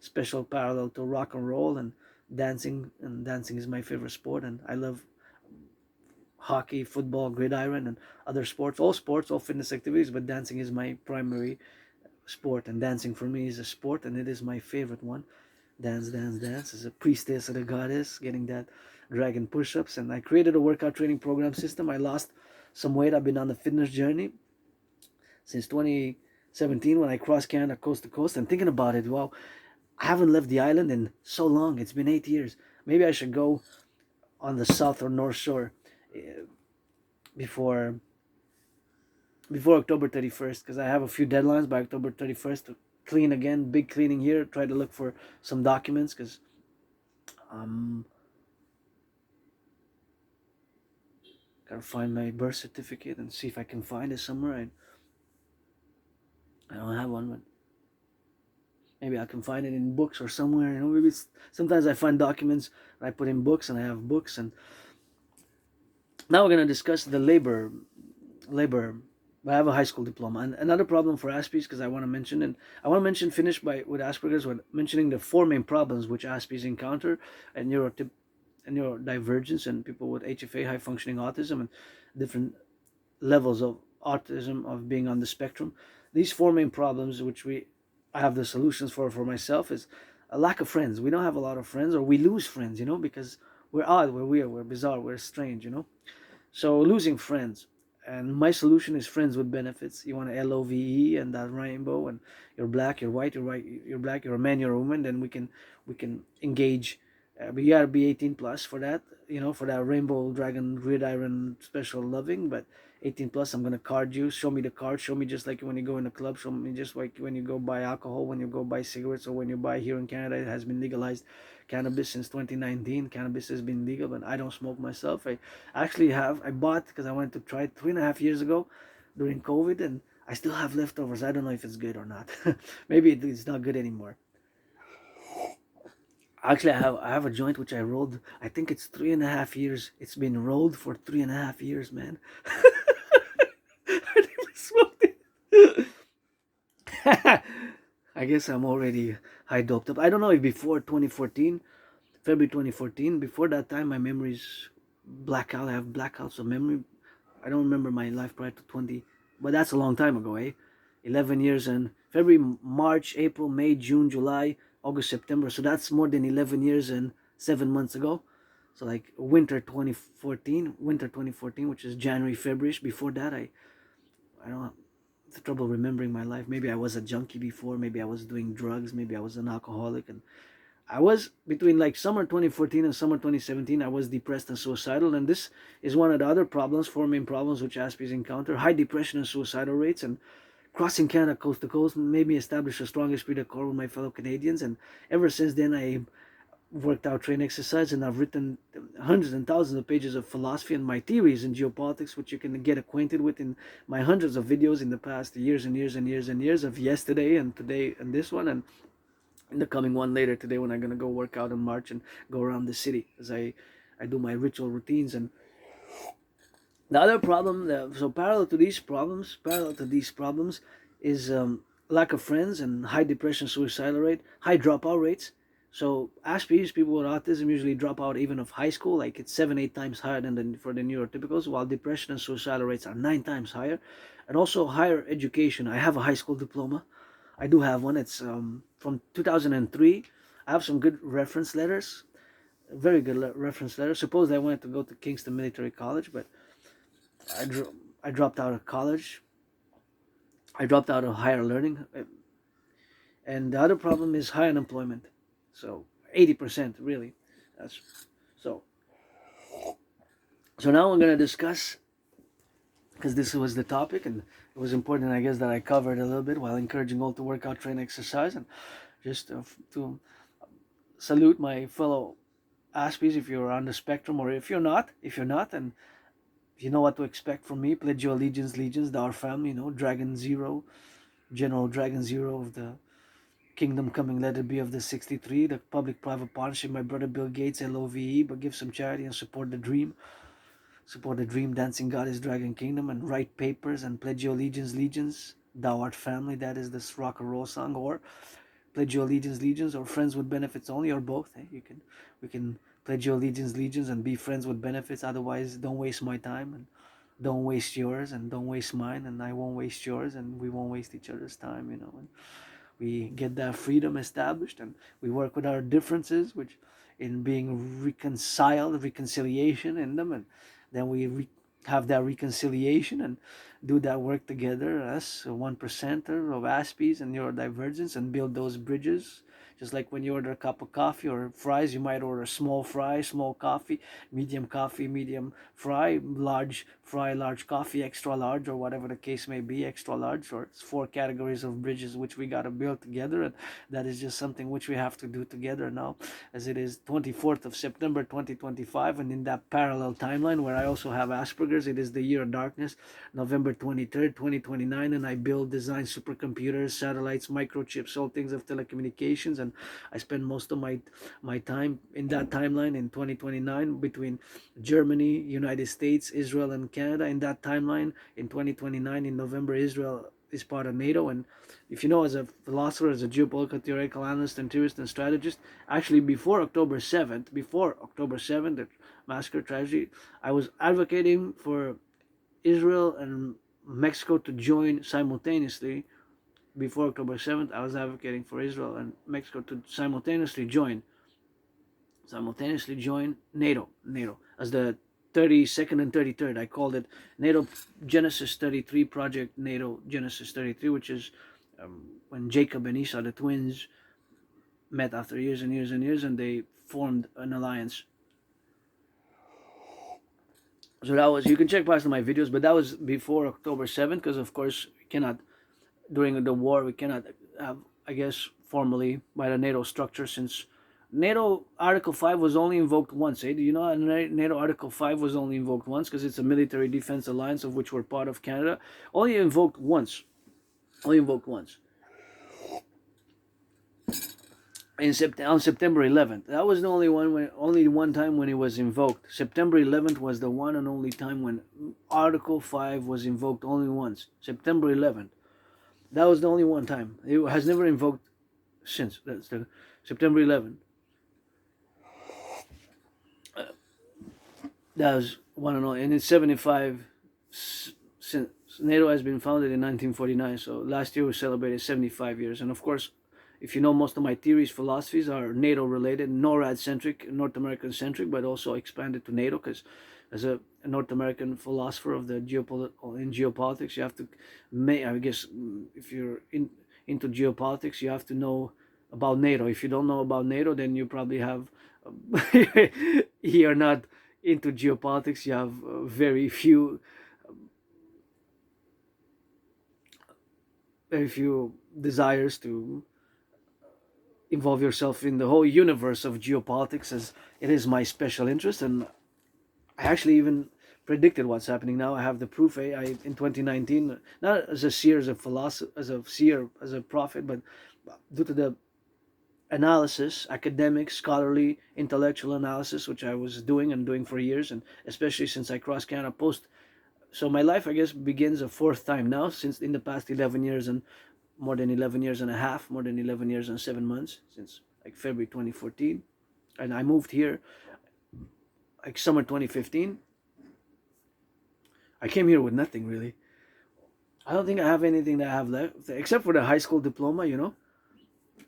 special parallel to rock and roll and dancing. And dancing is my favorite sport, and I love hockey, football, gridiron, and other sports, all fitness activities. But dancing is my primary sport, and dancing for me is a sport, and it is my favorite one. Dance as a priestess of the goddess, getting that dragon push-ups. And I created a workout training program system. I lost some weight. I've been on the fitness journey since 2017 when I crossed Canada coast to coast. And thinking about it, wow, I haven't left the island in so long. It's been 8 years. Maybe I should go on the south or north shore before October 31st, because I have a few deadlines by October 31st to clean again, big cleaning here, try to look for some documents, because gotta find my birth certificate and see if I can find it somewhere. I don't have one, but maybe I can find it in books or somewhere. Maybe sometimes I find documents I put in books, and I have books. And now we're gonna discuss the labor. I have a high school diploma, and another problem for Aspies, because I want to mention finish by with Asperger's with mentioning the four main problems which Aspies encounter, and neurodivergence, and people with HFA, high functioning autism, and different levels of autism, of being on the spectrum. These four main problems, which I have the solutions for myself, is a lack of friends. We don't have a lot of friends, or we lose friends, because we're odd, we're weird, we're bizarre, we're strange, So losing friends. And my solution is friends with benefits. You want to LOVE and that rainbow, and you're black, you're white, you're black, you're a man, you're a woman. Then we can engage. But you gotta be 18 plus for that. For that rainbow dragon gridiron special loving. But 18 plus, I'm gonna card you. Show me the card. Show me just like when you go in a club. Show me just like when you go buy alcohol, when you go buy cigarettes, or when you buy here in Canada. It has been legalized. Cannabis since 2019. Cannabis has been legal, but I don't smoke myself. I bought because I wanted to try it 3.5 years ago during COVID, and I still have leftovers. I don't know if it's good or not. Maybe it's not good anymore. Actually, I have a joint which I rolled. I think it's 3.5 years. It's been rolled for 3.5 years, man. I never smoked it. I guess I'm already high doped up. I don't know if before 2014, February 2014, before that time, my memories blackout. I have blackouts of memory. I don't remember my life prior to 20, but that's a long time ago, eh? 11 years, and February, March, April, May, June, July, August, September. So that's more than 11 years and 7 months ago. So like winter 2014, which is January, February. Before that, I don't have trouble remembering my life. Maybe I was a junkie before. Maybe I was doing drugs. Maybe I was an alcoholic, and I was between like summer 2014 and summer 2017. I was depressed and suicidal, and this is one of the other problems, four main problems which Aspies encounter: high depression and suicidal rates. And crossing Canada coast to coast made me establish a strong esprit de corps with my fellow Canadians. And ever since then, I worked out, train, exercise, and I've written hundreds and thousands of pages of philosophy and my theories in geopolitics, which you can get acquainted with in my hundreds of videos in the past years and years and years and years of yesterday and today and this one, and in the coming one later today, when I'm gonna go work out and march and go around the city as I do my ritual routines. And the other problem, so parallel to these problems, is lack of friends, and high depression, suicidal rate, high dropout rates. So Aspie's, people with autism, usually drop out even of high school. Like it's 7-8 times higher than for the neurotypicals, while depression and suicidal rates are 9 times higher. And also higher education. I have a high school diploma. I do have one. It's from 2003. I have some good reference letters, very good reference letters. Supposedly I wanted to go to Kingston Military College, but I, I dropped out of college. I dropped out of higher learning. And the other problem is high unemployment. So 80% really. That's so. So now we're gonna discuss, because this was the topic, and it was important, I guess, that I covered a little bit while encouraging all to work out, train, exercise, and just to salute my fellow Aspies if you're on the spectrum, or if you're not, and you know what to expect from me. Pledge your allegiance, legions, to our family. Dragon Zero, General Dragon Zero of the Kingdom Coming, let it be of the 63, the public-private partnership, my brother Bill Gates, LOVE, but give some charity and support the dream. Support the dream, dancing goddess, dragon kingdom, and write papers and pledge your allegiance, legions, thou art family. That is this rock and roll song. Or pledge your allegiance, legions, or friends with benefits only, or both. We can pledge your allegiance, legions, and be friends with benefits. Otherwise, don't waste my time, and don't waste yours, and don't waste mine, and I won't waste yours, and we won't waste each other's time. And we get that freedom established, and we work with our differences, which in being reconciliation in them, and then we have that reconciliation and do that work together as a 1%er of Aspies and neurodivergence, and build those bridges. Just like when you order a cup of coffee or fries, you might order small fry, small coffee, medium fry, large fry, large coffee, extra large, or whatever the case may be, extra large. Or it's 4 categories of bridges which we got to build together, and that is just something which we have to do together now, as it is 24th of September 2025, and in that parallel timeline where I also have Asperger's, it is the year of darkness, November 23rd, 2029, and I build, design supercomputers, satellites, microchips, all things of telecommunications, and I spend most of my time in that timeline in 2029 between Germany, United States, Israel, and Canada. In that timeline in 2029 in November, Israel is part of NATO. And if you know, as a philosopher, as a geopolitical theoretical analyst and theorist and strategist, actually before October 7th, the massacre tragedy, I was advocating for Israel and Mexico to join simultaneously. Before October 7th, I was advocating for Israel and Mexico to simultaneously join NATO as the 32nd and 33rd. I called it NATO Genesis 33 Project NATO Genesis 33, which is when Jacob and Esau, the twins, met after years and years and years, and they formed an alliance. So that was, you can check past my videos, but that was before October 7th, because of course we cannot, during the war, we cannot have, I guess, formally by the NATO structure, since NATO Article 5 was only invoked once. Do you know NATO Article 5 was only invoked once, because it's a military defense alliance of which we're part of, Canada. Only invoked once. On September 11th. That was the only one time when it was invoked. September 11th was the one and only time when Article 5 was invoked only once. September 11th. That was the only one time. It has never invoked since. That's the September 11th. That was one and only. And it's 75 since NATO has been founded in 1949. So last year we celebrated 75 years. And of course, if you know, most of my theories, philosophies are NATO related, NORAD centric, North American centric, but also expanded to NATO, because as a North American philosopher of the geopolitics, you have to, I guess, if you're into geopolitics, you have to know about NATO. If you don't know about NATO, then you probably have, you're not into geopolitics. You have very few desires to involve yourself in the whole universe of geopolitics, as it is my special interest. And I actually even predicted what's happening now. I have the proof. I in 2019, not as a seer, as a philosopher, as a seer, as a prophet, but due to the analysis, academic, scholarly, intellectual analysis, which I was doing for years, and especially since I crossed Canada post. So my life, I guess, begins a 4th time now, since in the past 11 years, and more than 11 years and a half, more than 11 years and 7 months, since like February 2014. And I moved here like summer 2015. I came here with nothing really. I don't think I have anything that I have left except for the high school diploma,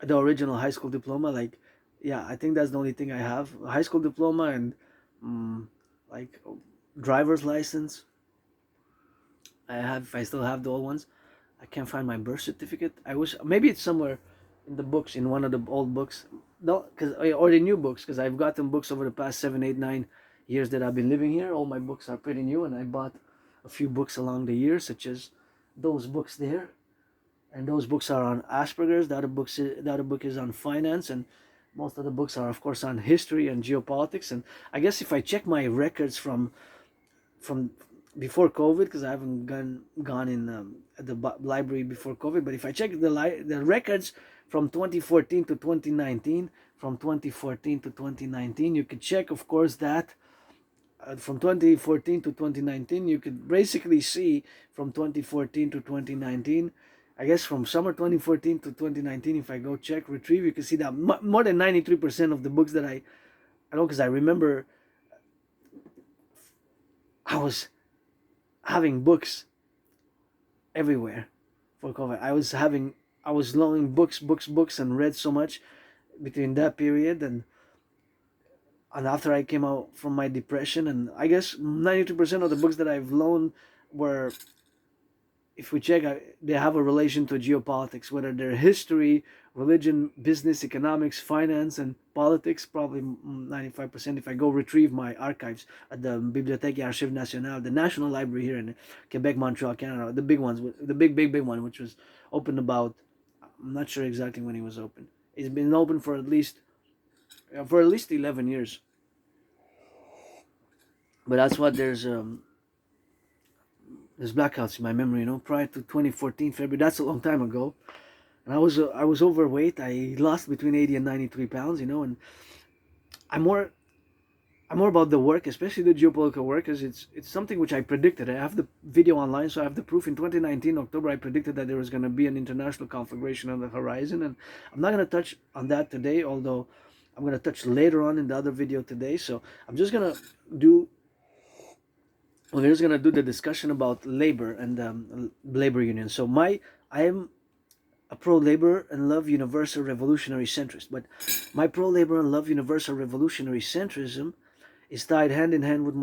the original high school diploma. Like, yeah, I think that's the only thing I have: a high school diploma and like driver's license. I still have the old ones. I can't find my birth certificate. I wish maybe it's somewhere in the books, in one of the old books, no, cause or the new books, because I've gotten books over the past 7, 8, 9 years that I've been living here. All my books are pretty new, and I bought a few books along the years, such as those books there, and those books are on Asperger's. The other book is on finance, and most of the books are, of course, on history and geopolitics. And I guess if I check my records from before COVID, because I haven't gone in at the library before COVID. But if I check the records from 2014 to 2019, from 2014 to 2019, you could check, of course, that from 2014 to 2019, you could basically see from 2014 to 2019. I guess from summer 2014 to 2019, if I go check retrieve, you can see that more than 93% of the books that I know, because I remember I was having books everywhere for COVID. I was loaning books, and read so much between that period and after I came out from my depression. And I guess 92% of the books that I've loaned were, if we check, they have a relation to geopolitics, whether they're history, religion, business, economics, finance, and politics. Probably 95%. If I go retrieve my archives at the Bibliothèque et Archives Nationales, the National Library here in Quebec, Montreal, Canada, the big ones, the big one, which was opened about, I'm not sure exactly when it was open. It's been open for at least 11 years. But that's what there's blackouts in my memory, prior to 2014 February. That's a long time ago, and I was overweight. I lost between 80 and 93 pounds, and I'm more about the work, especially the geopolitical work, because it's something which I predicted. I have the video online, so I have the proof. In 2019 October, I predicted that there was going to be an international conflagration on the horizon, and I'm not going to touch on that today, although I'm going to touch later on in the other video today. So I'm just going to do we're just gonna do the discussion about labor and labor unions. So I am a pro-labor and love universal revolutionary centrist, but my pro-labor and love universal revolutionary centrism is tied hand in hand with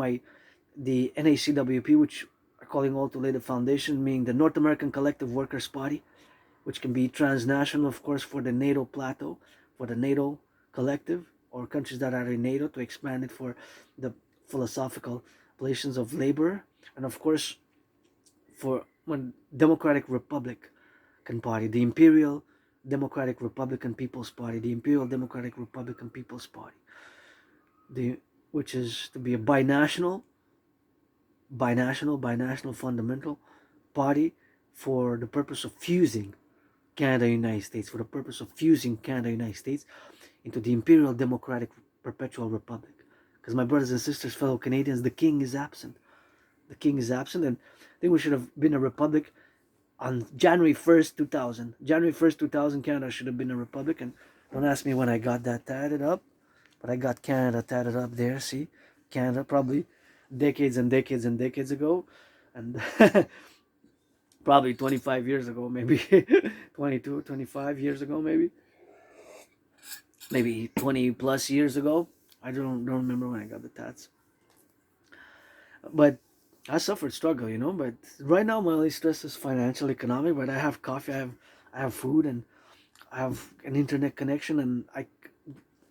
the N.A.C.W.P, which are calling all to lay the foundation, meaning the North American Collective Workers Party, which can be transnational, of course, for the NATO plateau, for the NATO collective, or countries that are in NATO, to expand it for the philosophical relations of labor, and of course for one Democratic Republican Party, the Imperial Democratic Republican People's Party, the Imperial Democratic Republican People's Party, which is to be a binational fundamental party for the purpose of fusing Canada and United States, into the Imperial Democratic Perpetual Republic. Because my brothers and sisters, fellow Canadians, the king is absent. And I think we should have been a republic on January 1st, 2000. January 1st, 2000, Canada should have been a republic. And don't ask me when I got that tatted up, but I got Canada tatted up there. See, Canada, probably decades and decades and decades ago, and probably 25 years ago, maybe 22, 25 years ago, maybe 20 plus years ago. I don't remember when I got the tats. But I suffered struggle, But right now my only stress is financial, economic. But I have coffee, I have food, and I have an internet connection, and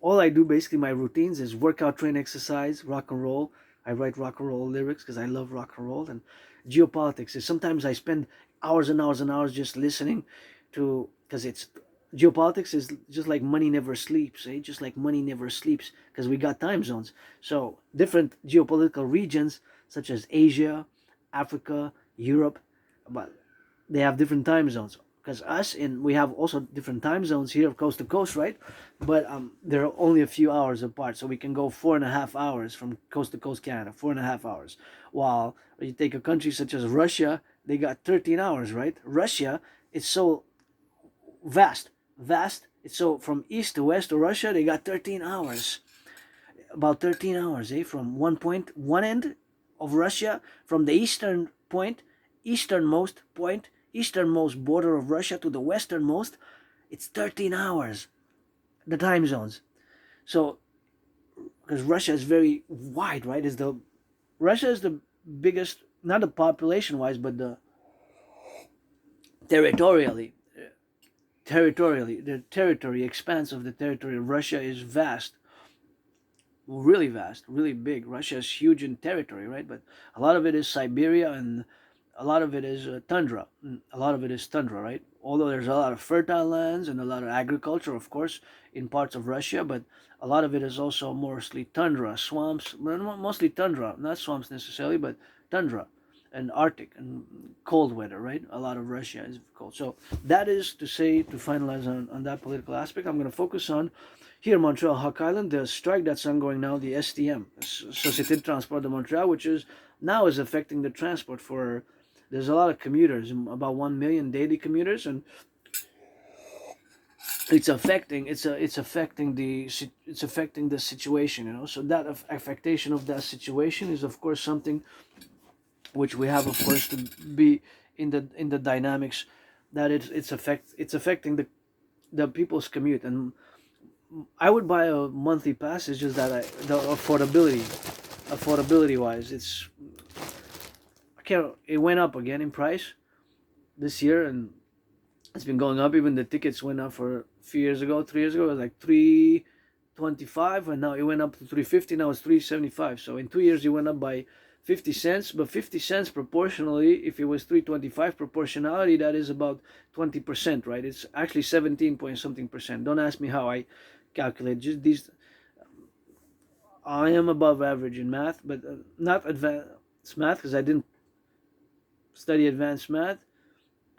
all I do basically, my routines is workout, train, exercise, rock and roll. I write rock and roll lyrics because I love rock and roll. And geopolitics is sometimes I spend hours and hours and hours just listening to, because it's geopolitics is just like money never sleeps, just like money never sleeps, because we got time zones. So different geopolitical regions such as Asia, Africa, Europe, but they have different time zones, because we have also different time zones here, coast to coast, right? But they're only a few hours apart, so we can go 4.5 hours from coast to coast Canada, 4.5 hours. While you take a country such as Russia, they got 13 hours, right? Russia, it's so vast. So from east to west of Russia, they got 13 hours. About 13 hours, from one end of Russia, from the easternmost border of Russia to the westernmost, it's 13 hours, the time zones. So, because Russia is very wide, right? Russia is the biggest, not the population wise, but the territorially, the territory expanse of the territory of Russia is vast, really big. Russia is huge in territory, right? But a lot of it is Siberia, and a lot of it is tundra. A lot of it is tundra, right? Although there's a lot of fertile lands and a lot of agriculture, of course, in parts of Russia, but a lot of it is also mostly tundra, swamps, mostly tundra, not swamps necessarily, but tundra and Arctic and cold weather, right? A lot of Russia is cold. So that is to say, to finalize on that political aspect, I'm going to focus on here in Montreal, Hawk Island, the strike that's ongoing now, the STM, Société de Transport de Montréal, which is affecting the transport for, there's a lot of commuters, about 1 million daily commuters, and it's affecting the situation, So that affectation of that situation is, of course, something which we have, of course, to be in the dynamics that it's affecting the people's commute. And I would buy a monthly pass. It's just that the affordability wise, it went up again in price this year, and it's been going up. Even the tickets went up for a few years ago. 3 years ago, it was like $3.25, and now it went up to $3.50. Now it's $3.75. So in 2 years, it went up by 50 cents. But 50 cents proportionally, if it was $3.25 proportionality, that is about 20%, right? It's actually 17 point something percent. Don't ask me how I calculate. Just these, I am above average in math, but not advanced math, because I didn't study advanced math,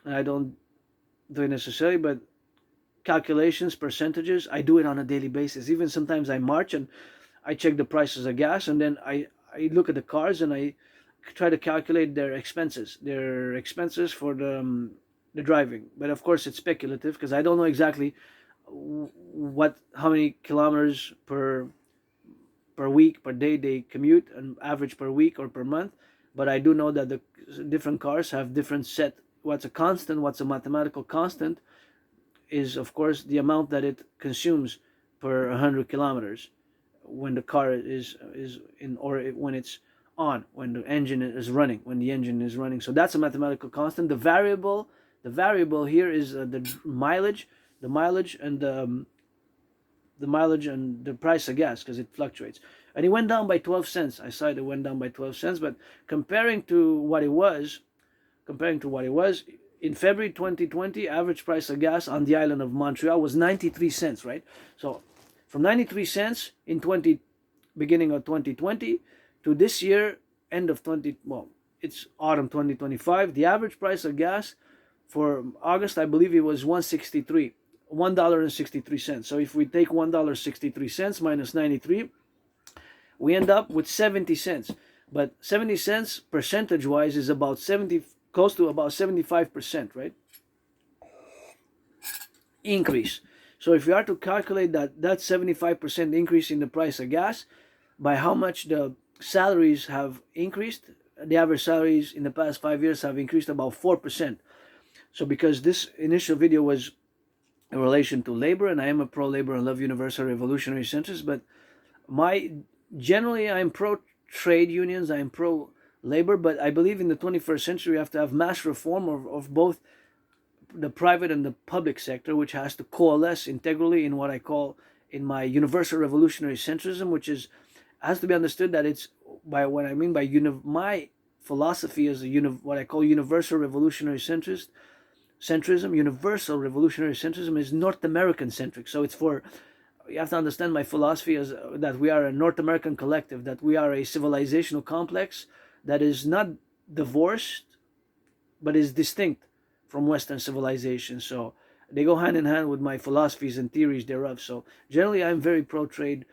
and I don't do it necessarily, but calculations, percentages, I do it on a daily basis. Even sometimes I march and I check the prices of gas, and then I look at the cars and I try to calculate their expenses for the driving. But of course it's speculative, because I don't know exactly how many kilometers per week, per day they commute, an average per week or per month. But I do know that the different cars have different set. What's a mathematical constant is, of course, the amount that it consumes per 100 kilometers when the car is in, or when it's on, when the engine is running. So that's a mathematical constant. The variable here is the mileage and the price of gas, because it fluctuates. And it went down by 12 cents. I saw it went down by 12 cents, but comparing to what it was in February 2020, average price of gas on the island of Montreal was 93 cents, right? So from 93 cents in beginning of 2020 to this year, it's autumn 2025, the average price of gas for August, I believe it was $1.63. So if we take $1.63 minus 93, we end up with 70 cents. But 70 cents percentage wise is about close to about 75%, right? Increase. So if you are to calculate that 75% increase in the price of gas by how much the salaries have increased, the average salaries in the past 5 years have increased about 4%. So because this initial video was in relation to labor, and I am a pro-labor and love universal revolutionary centers, but generally I'm pro-trade unions, I'm pro-labor, but I believe in the 21st century we have to have mass reform of both the private and the public sector, which has to coalesce integrally in what I call, in my universal revolutionary centrism, which has to be understood that it's by what I mean by my philosophy is what I call universal revolutionary centrism. Universal revolutionary centrism is North American centric. So you have to understand my philosophy as that we are a North American collective, that we are a civilizational complex that is not divorced, but is distinct from Western civilization. So they go hand in hand with my philosophies and theories thereof. So generally I'm very pro-trade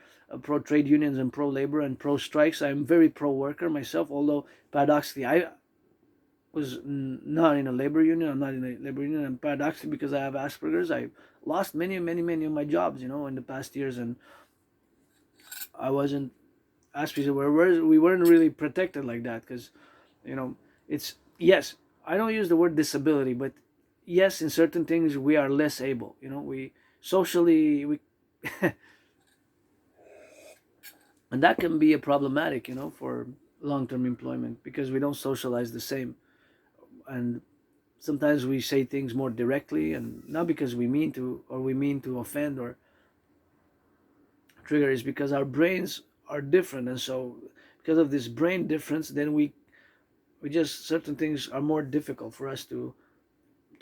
unions and pro-labor and pro-strikes. I'm very pro-worker myself, although paradoxically was not in a labor union. I'm not in a labor union, and paradoxically, because I have Asperger's, I lost many of my jobs, in the past years, and I wasn't. Aspie, we weren't really protected like that, because, you know, it's yes. I don't use the word disability, but yes, in certain things we are less able. We socially we, and that can be a problematic, for long-term employment, because we don't socialize the same, and sometimes we say things more directly, and not because we mean to, or we mean to offend or trigger, is because our brains are different, and so because of this brain difference, then we just, certain things are more difficult for us to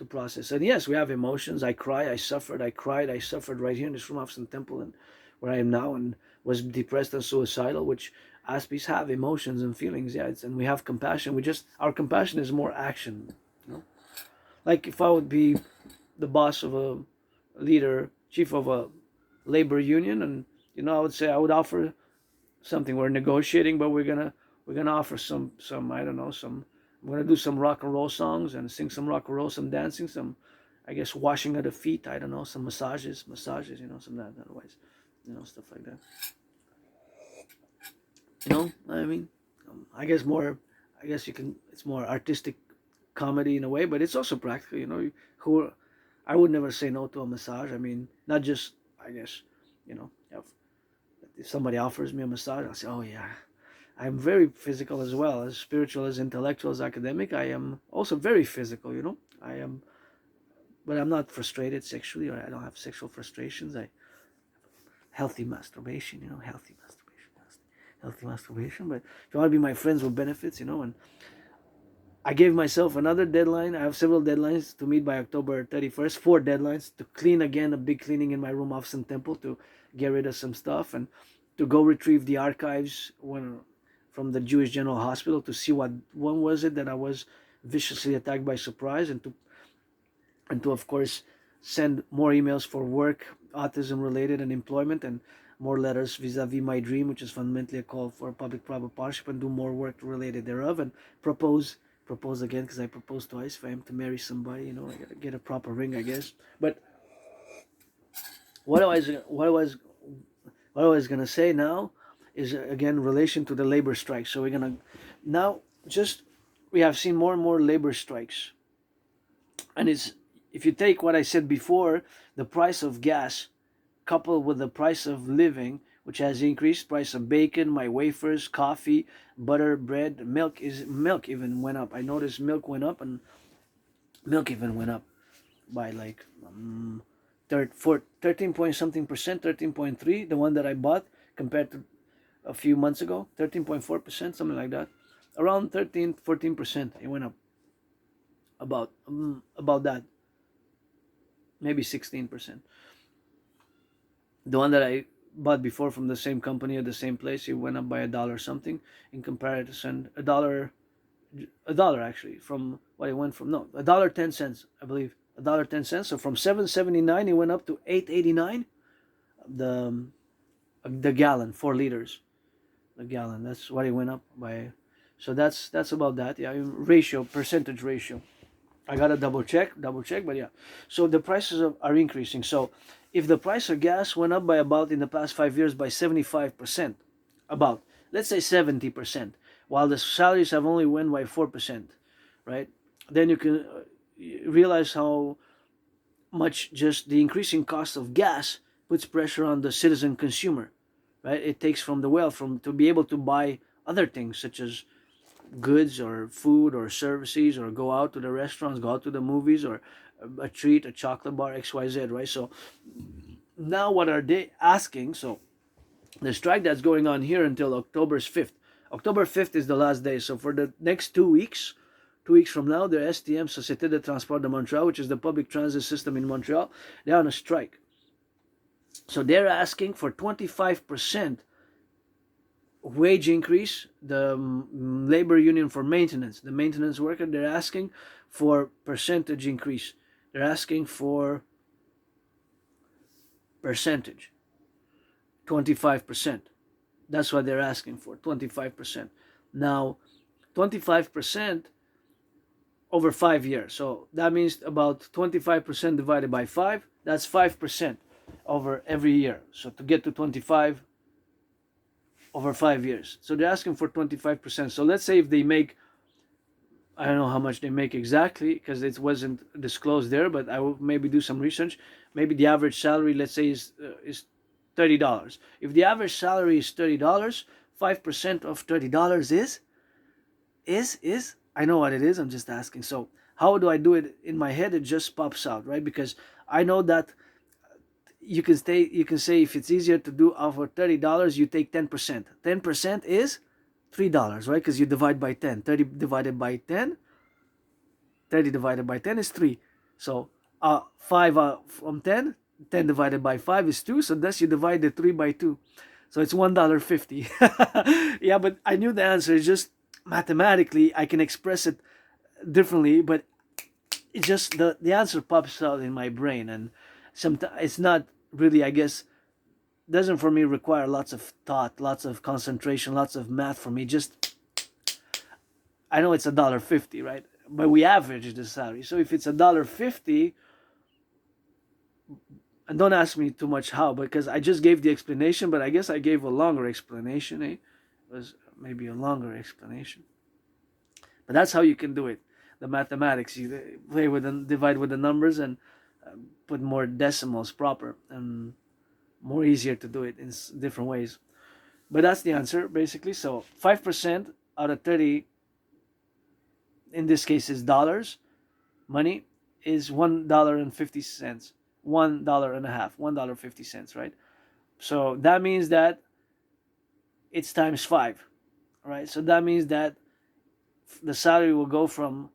process. And yes, we have emotions. I cry, I suffered, I cried, I suffered right here in this room of St. Temple, and where I am now, and was depressed and suicidal, which Aspies have emotions and feelings. Yeah, and we have compassion. Our compassion is more action. Like if I would be the boss of a leader, chief of a labor union, and I would say, I would offer something. We're negotiating, but we're gonna offer some, I don't know, some. I'm gonna do some rock and roll songs and sing some rock and roll, some dancing, some, I guess, washing of the feet. I don't know, some massages, some that. Otherwise, stuff like that. I mean, I guess more. I guess you can. It's more artistic comedy in a way, but it's also practical. Who I would never say no to a massage. I mean, not just, I guess, if somebody offers me a massage, I'll say, oh yeah. I'm very physical as well, as spiritual, as intellectual, as academic. I am also very physical. I am, but I'm not frustrated sexually, or I don't have sexual frustrations. I healthy masturbation. Healthy masturbation. But if you want to be my friends with benefits, and I gave myself another deadline. I have several deadlines to meet by October 31st. 4 deadlines to clean again, a big cleaning in my room off St. Temple, to get rid of some stuff, and to go retrieve the archives from the Jewish General Hospital, to see when was it that I was viciously attacked by surprise, and to of course send more emails for work, autism related, and employment, and more letters vis-a-vis my dream, which is fundamentally a call for public-private partnership, and do more work related thereof, and propose again, because I proposed twice. If I am to marry somebody, I gotta get a proper ring, I guess. But what I was what I was what I was gonna say now is, again, relation to the labor strikes. So we're gonna now just we have seen more and more labor strikes, and it's, if you take what I said before, the price of gas coupled with the price of living, which has increased, price of bacon, my wafers, coffee, butter, bread, milk even went up. I noticed milk went up, and milk even went up by like 13 point something percent, 13.3, the one that I bought, compared to a few months ago, 13.4%, something like that. Around 13-14% it went up, about that, maybe 16%. The one that I bought before from the same company at the same place, it went up by $1 something, in comparison, a dollar actually, from what it went from, no, $1.10, I believe, $1.10. So from $7.79 it went up to $8.89, the the gallon, 4 liters, the gallon. That's what it went up by. So that's about that. Yeah, percentage ratio. I gotta double check, but yeah. So the prices are increasing. So if the price of gas went up by about, in the past 5 years, by 75%, about, let's say 70%, while the salaries have only went by 4%, right? Then you can realize how much just the increasing cost of gas puts pressure on the citizen consumer, right? It takes from the wealth from to be able to buy other things, such as goods or food or services, or go out to the restaurants, go out to the movies, or a treat, a chocolate bar, XYZ, right? So now what are they asking? So the strike that's going on here until October 5th. October 5th is the last day. So for the next 2 weeks, 2 weeks from now, the STM, Société de Transport de Montréal, which is the public transit system in Montreal, they're on a strike. So they're asking for 25% wage increase. The labor union for maintenance, the maintenance worker, they're asking for percentage increase. They're asking for percentage, 25%. That's what they're asking for, 25%. Now, 25%, over 5 years. So that means about 25% divided by 5, that's 5% over every year. So to get to 25 over 5 years. So they're asking for 25%. So let's say if they make, I don't know how much they make exactly because it wasn't disclosed there, but I will maybe do some research. Maybe the average salary, let's say, is $30. If the average salary is $30, 5% of $30 is I know what it is. I'm just asking. So how do I do it in my head? It just pops out, right? Because I know that you can say if it's easier to do over $30, you take 10%. 10% is $3, right? Because you divide by 10. 30 divided by 10. 30 divided by 10 is 3. So 5 from 10. 10 divided by 5 is 2. So thus you divide the 3 by 2. So it's $1.50. Yeah, but I knew the answer. It's just mathematically I can express it differently, but it just the answer pops out in my brain, and sometimes it's not really, I guess, doesn't for me require lots of thought, lots of concentration, lots of math for me. Just I know it's $1.50, right? But we average the salary. So if it's $1.50, and don't ask me too much how, because I just gave the explanation, but I guess I gave a longer explanation. It was maybe a longer explanation. But that's how you can do it. The mathematics, you play with divide with the numbers and put more decimals proper, and more easier to do it in different ways. But that's the answer basically. So 5% out of 30, in this case, is dollars. Money is $1.50. $1.50, $1.50, right? So that means that it's times 5, right? So that means that the salary will go from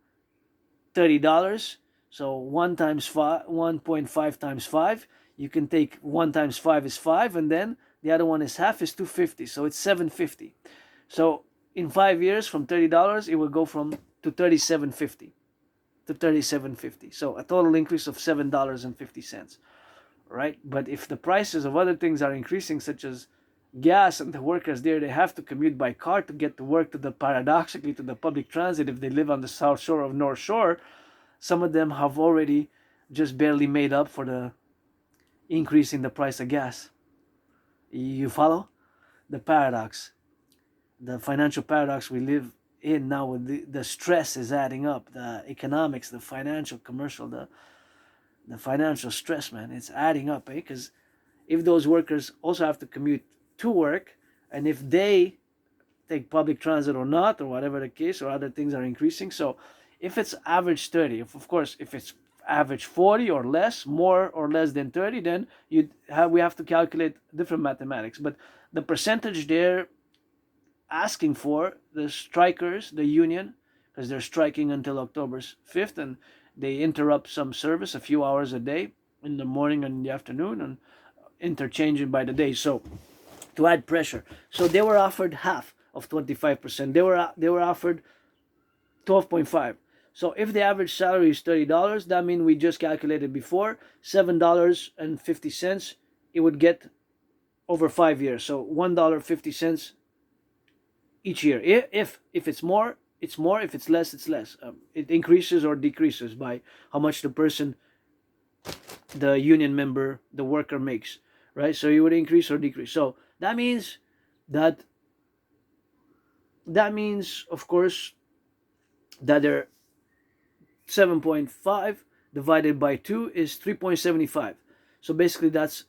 $30. So 1 times 5, 1.5 times 5. You can take 1 times 5 is 5, and then the other one is half, is $2.50. So it's $7.50. So in 5 years, from $30, it will go from to $37.50 to $37.50. So a total increase of $7.50, right? But if the prices of other things are increasing, such as gas, and the workers there, they have to commute by car to get to work, paradoxically to the public transit if they live on the south shore of North Shore, some of them have already just barely made up for the increase in the price of gas. You follow? The paradox, the financial paradox we live in now, with the stress is adding up, the economics, the financial, commercial, the financial stress, man, it's adding up, because if those workers also have to commute to work, and if they take public transit or not, or whatever the case, or other things are increasing. So if it's average 30, of course, if it's average 40 or less, more or less than 30, then we have to calculate different mathematics. But the percentage they're asking for, the strikers, the union, because they're striking until October 5th, and they interrupt some service a few hours a day, in the morning and in the afternoon, and interchanging by the day. So to add pressure, so they were offered half of 25%. They were offered 12.5. So if the average salary is $30, that means we just calculated before, $7.50 it would get over 5 years. So $1.50 each year. If it's more, it's more. If it's less, it's less. It increases or decreases by how much the union member, the worker makes, right? So it would increase or decrease. So that means, of course, that they're 7.5 divided by 2 is 3.75. So basically that's,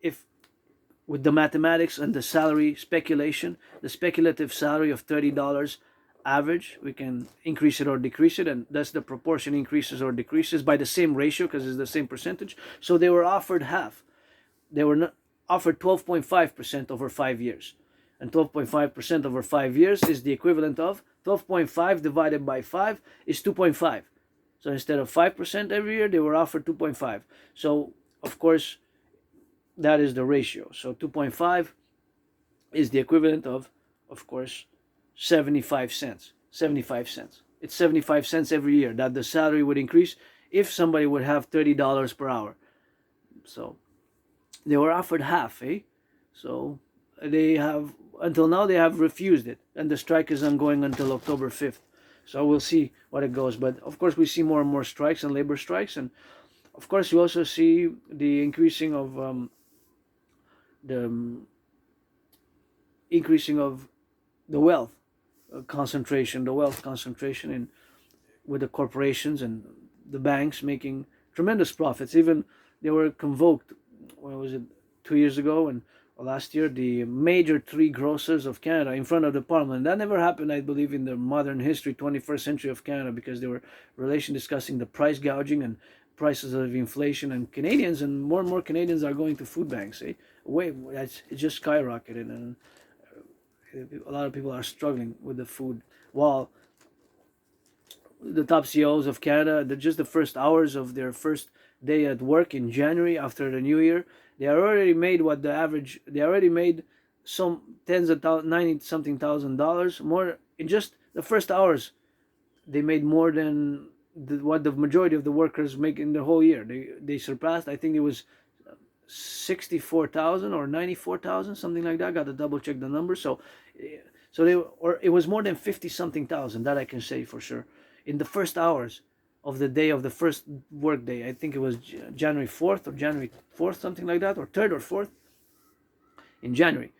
if with the mathematics and the salary speculation, the speculative salary of $30 average, we can increase it or decrease it, and thus the proportion increases or decreases by the same ratio because it's the same percentage. So they were offered half. They were not offered 12.5% over 5 years. And 12.5% over 5 years is the equivalent of 12.5 divided by 5 is 2.5. So instead of 5% every year, they were offered 2.5. So, of course, that is the ratio. So 2.5 is the equivalent of course, 75 cents. 75 cents. It's 75 cents every year that the salary would increase if somebody would have $30 per hour. So they were offered half, eh? So they have, until now, they have refused it. And the strike is ongoing until October 5th. So we'll see what it goes. But of course, we see more and more strikes and labor strikes, and of course, you also see the the increasing of the wealth concentration, in with the corporations and the banks making tremendous profits. Even they were convoked. What was it? 2 years ago and last year, the major three grocers of Canada in front of the Parliament. That never happened, I believe, in the modern history, 21st century of Canada, because they were discussing the price gouging and prices of inflation, and Canadians and more Canadians are going to food banks. It just skyrocketed, and a lot of people are struggling with the food. While the top CEOs of Canada, just the first hours of their first day at work in January after the new year, they already made what the average. They already made some tens of thousands, 90 something $1,000 more in just the first hours. They made more than what the majority of the workers make in the whole year. They surpassed. I think it was 64,000 or 94,000, something like that. I got to double check the number. It was more than 50 something thousand, that I can say for sure, in the first hours of the day of the first work day. I think it was January 4th or January 4th, something like that, or 3rd or 4th in January.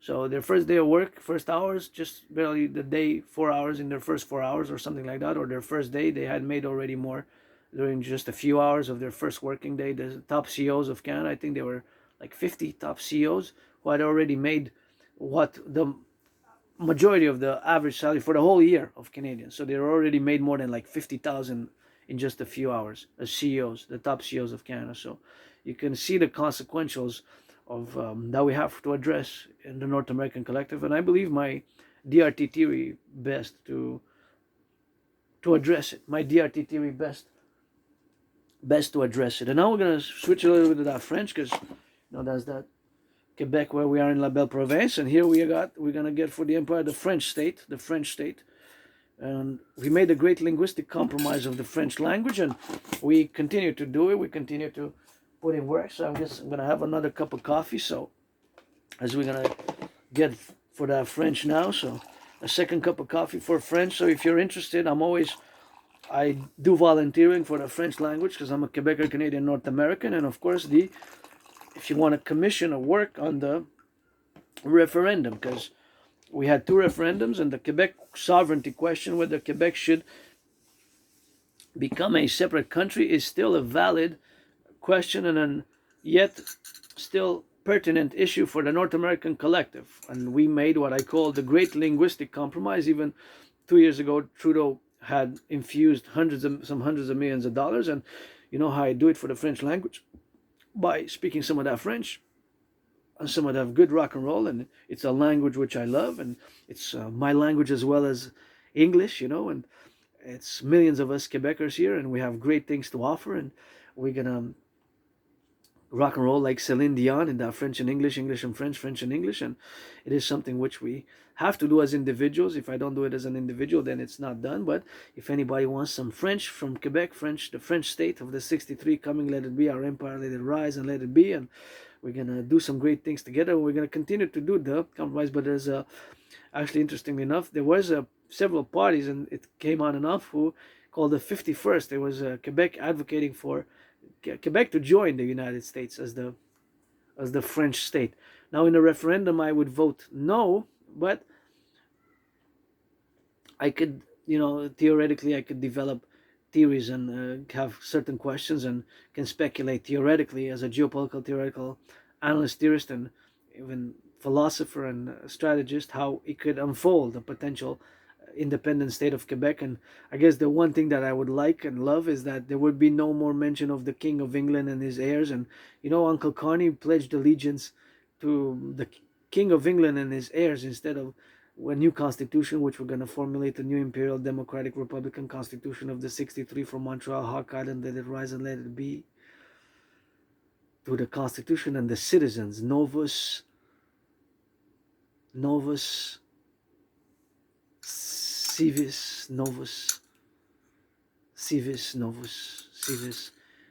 So their first day of work, first hours, just barely the day, 4 hours in their first 4 hours or something like that, or their first day, they had made already more during just a few hours of their first working day. The top CEOs of Canada, I think they were like 50 top CEOs who had already made what the majority of the average salary for the whole year of Canadians. So they already made more than like 50,000 in just a few hours as CEOs, the top CEOs of Canada. So you can see the consequentials of that we have to address in the North American Collective, and I believe my DRT theory best to address it. My DRT theory best to address it. And now we're gonna switch a little bit to that French, because that's that Quebec where we are in La Belle Province, and here we're gonna get for the Empire the French state, and we made a great linguistic compromise of the French language, and we continue to do it. We continue to put in work. So I'm gonna have another cup of coffee. So as we're gonna get for that French now, so a second cup of coffee for French. So if you're interested, I do volunteering for the French language because I'm a Quebecer, Canadian, North American, and of course if you want to commission or work on the referendum, because we had two referendums, and the Quebec sovereignty question, whether Quebec should become a separate country, is still a valid question, and yet still pertinent issue for the North American Collective. And we made what I call the great linguistic compromise. Even 2 years ago, Trudeau had infused hundreds of millions of dollars, and you know how I do it for the French language? By speaking some of that French and some of that good rock and roll, and it's a language which I love, and it's my language as well as English, and it's millions of us Quebecers here, and we have great things to offer, and we're gonna rock and roll like Celine Dion in that French and English, English and French, French and English, and it is something which we have to do as individuals. If I don't do it as an individual, then it's not done. But if anybody wants some French from Quebec, the French state of the 63 coming, let it be, our empire, let it rise and let it be, and we're gonna do some great things together. We're gonna continue to do the compromise, but there's actually, interestingly enough, there was several parties, and it came on and off, who called the 51st. There was Quebec advocating for Quebec to join the United States as the French state. Now, in a referendum, I would vote no, but I could, theoretically, I could develop theories and have certain questions, and can speculate theoretically as a geopolitical theoretical analyst, theorist, and even philosopher and strategist, how it could unfold the potential independent state of Quebec. And I guess the one thing that I would like and love is that there would be no more mention of the King of England and his heirs. And Uncle Connie pledged allegiance to the King of England and his heirs instead of a new constitution, which we're going to formulate, a new Imperial Democratic Republican Constitution of the 63 from Montreal, Hawk Island, let it rise and let it be, to the Constitution and the citizens, Novus Civis,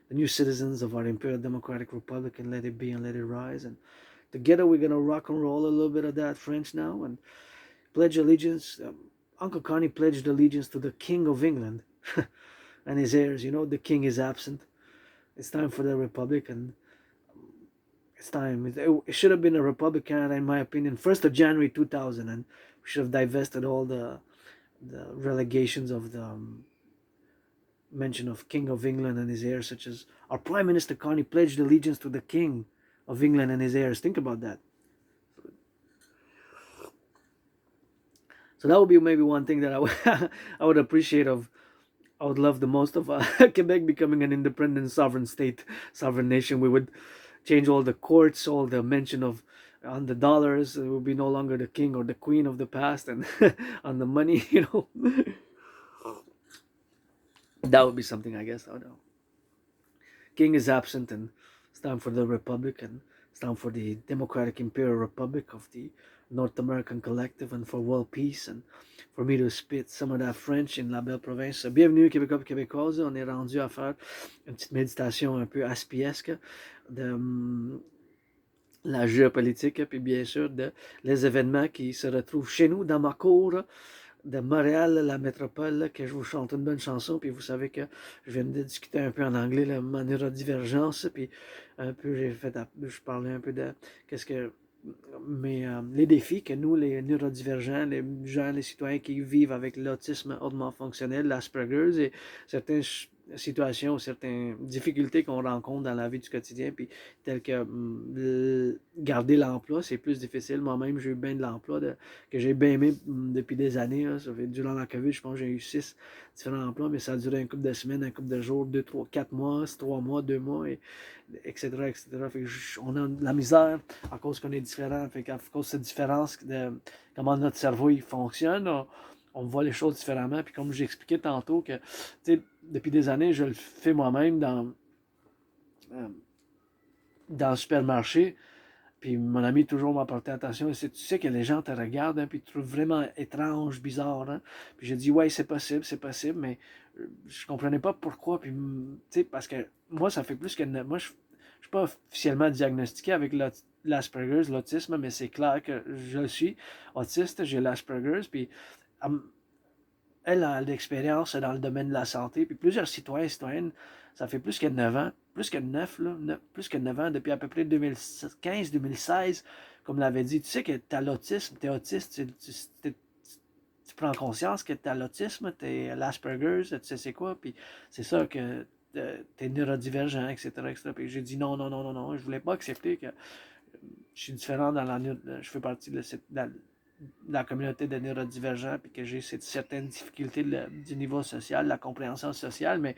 the new citizens of our Imperial Democratic Republic, and let it be and let it rise. And together we're going to rock and roll a little bit of that French now, and pledge allegiance Uncle Connie pledged allegiance to the King of England and his heirs. You know, the king is absent. It's time for the republic, and it's time. It should have been a republic, Canada, in my opinion. 1st of January 2000, and we should have divested all the relegations of the mention of King of England and his heirs, such as our Prime Minister Connie pledged allegiance to the King of England and his heirs. Think about that. So that would be maybe one thing that I would appreciate of. I would love the most of Quebec becoming an independent sovereign state, sovereign nation. We would change all the courts, all the mention of on the dollars. It would be no longer the king or the queen of the past, and on the money, that would be something, I guess. I don't know. King is absent, and it's time for the republic, and it's time for the Democratic Imperial Republic of the North American Collective, and for world peace, and for me to spit some of that French in la belle province. Bienvenue Québécois et Québécoises. On est rendu à faire une petite méditation un peu aspiesque de la géopolitique, puis bien sûr de les événements qui se retrouvent chez nous, dans ma cour de Montréal, la métropole, que je vous chante une bonne chanson. Puis vous savez que je viens de discuter un peu en anglais, ma neurodivergence, puis un peu, je parlais un peu de qu'est-ce que les défis que nous, les neurodivergents, les gens, les citoyens qui vivent avec l'autisme hautement fonctionnel, l'Asperger's, et certaines situations, certaines difficultés qu'on rencontre dans la vie du quotidien, puis telles que garder l'emploi, c'est plus difficile. Moi-même, j'ai eu bien de l'emploi que j'ai bien aimé depuis des années. Là. Ça fait, durant la COVID, je pense que j'ai eu 6 différents emplois, mais ça a duré un couple de semaines, un couple de jours, 2, 3, 4 mois, 3 mois, 2 mois, etc. Fait que on a de la misère à cause qu'on est différent. Fait qu'à cause de cette différence de comment notre cerveau il fonctionne, on voit les choses différemment. Puis comme j'expliquais tantôt que depuis des années, je le fais moi-même dans le supermarché. Puis mon ami toujours m'a porté attention. Tu sais que les gens te regardent, hein, puis te trouvent vraiment étrange, bizarre. Hein? Puis j'ai dit, ouais, c'est possible, mais je comprenais pas pourquoi. Puis, parce que moi, ça fait plus que. Moi, je suis pas officiellement diagnostiqué avec l'Asperger's, l'autisme, mais c'est clair que je suis autiste, j'ai l'Asperger's. Puis elle a l'expérience dans le domaine de la santé, puis plusieurs citoyens et citoyennes, ça fait plus que 9 ans, plus que 9, là, plus que 9 ans, depuis à peu près 2015-2016, comme l'avait dit, tu sais que tu as l'autisme, tu es autiste, tu prends conscience que tu as l'autisme, tu es l'Asperger's, tu sais c'est quoi, puis c'est ça que tu es neurodivergent, etc., etc. Puis j'ai dit non, je voulais pas accepter que je suis différent je fais partie de la communauté de neurodivergents, puis que j'ai certaines difficultés du niveau social, la compréhension sociale, mais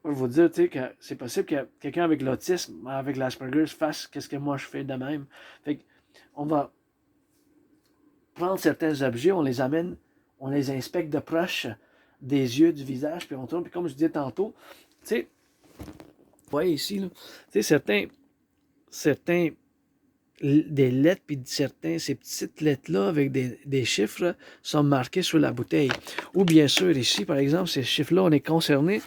je veux vous dire, que c'est possible que quelqu'un avec l'autisme, avec l'Asperger's, fasse ce que moi je fais de même. Fait on va prendre certains objets, on les amène, on les inspecte de proche des yeux, du visage, puis on tourne, puis comme je disais tantôt, tu sais, vous voyez ici, là, tu sais, certains des lettres, puis ces petites lettres-là avec des chiffres sont marqués sur la bouteille. Ou bien sûr, ici, par exemple, ces chiffres-là, on est concerné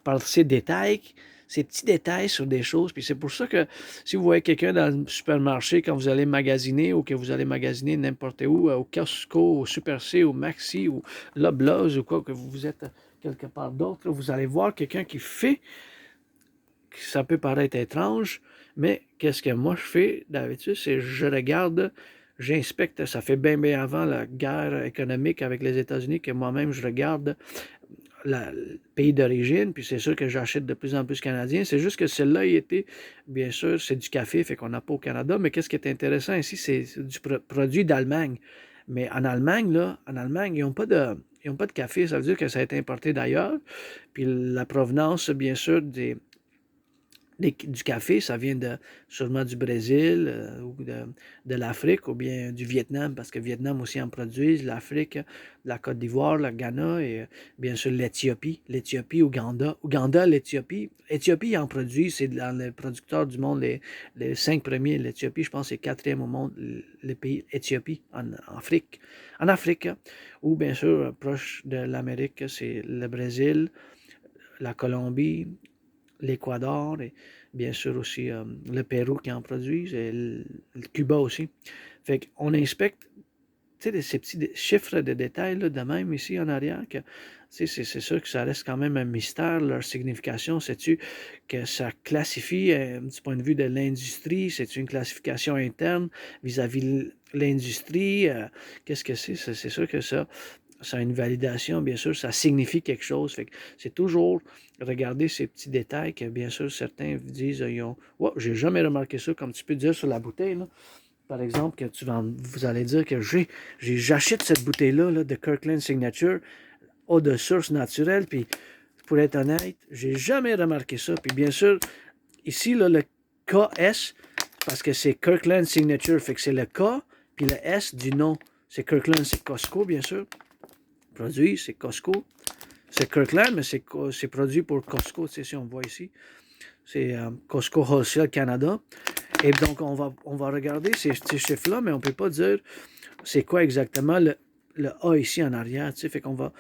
par ces détails, ces petits détails sur des choses. Puis c'est pour ça que si vous voyez quelqu'un dans le supermarché, quand vous allez magasiner ou que vous allez magasiner n'importe où, au Costco, au Super C, au Maxi, ou Loblaws, ou quoi, que vous êtes quelque part d'autre, vous allez voir quelqu'un qui fait, ça peut paraître étrange, mais qu'est-ce que moi je fais d'habitude, c'est je regarde, j'inspecte, ça fait bien avant la guerre économique avec les États-Unis que moi-même je regarde le pays d'origine, puis c'est sûr que j'achète de plus en plus canadien, c'est juste que celle-là, il était, bien sûr, c'est du café, fait qu'on n'a pas au Canada, mais qu'est-ce qui est intéressant ici, c'est du produit d'Allemagne. Mais en Allemagne, ils n'ont pas de café, ça veut dire que ça a été importé d'ailleurs, puis la provenance, bien sûr, du café, ça vient sûrement du Brésil ou de l'Afrique ou bien du Vietnam, parce que le Vietnam aussi en produit, l'Afrique, la Côte d'Ivoire, le Ghana et bien sûr l'Éthiopie, Ouganda, l'Éthiopie. Éthiopie en produit, c'est dans les producteurs du monde, les 5 premiers. L'Éthiopie, je pense, c'est 4e au monde, le pays Éthiopie en Afrique. En Afrique, ou bien sûr, proche de l'Amérique, c'est le Brésil, la Colombie, l'Équateur et bien sûr aussi le Pérou qui en produit, et le Cuba aussi. Fait qu'on inspecte ces petits chiffres de détails là, de même ici en arrière, que c'est sûr que ça reste quand même un mystère, leur signification. Sais-tu que ça classifie du point de vue de l'industrie? C'est une classification interne vis-à-vis l'industrie? Qu'est-ce que c'est? C'est sûr que ça a une validation, bien sûr, ça signifie quelque chose. Fait que c'est toujours regarder ces petits détails que, bien sûr, certains disent, oh, j'ai jamais remarqué ça, comme tu peux dire sur la bouteille, là. Par exemple, que vous allez dire que j'achète cette bouteille-là là, de Kirkland Signature, eau de source naturelle, puis pour être honnête, j'ai jamais remarqué ça. Puis bien sûr, ici, là, le KS, parce que c'est Kirkland Signature, fait que c'est le K, puis le S du nom. C'est Kirkland, c'est Costco, bien sûr. Produit, c'est Costco. C'est Kirkland, mais c'est produit pour Costco, tu sais, si on voit ici. C'est Costco Wholesale Canada. Et donc, on va regarder ces chiffres-là, mais on ne peut pas dire c'est quoi exactement le A ici en arrière. Tu sais, fait qu'on va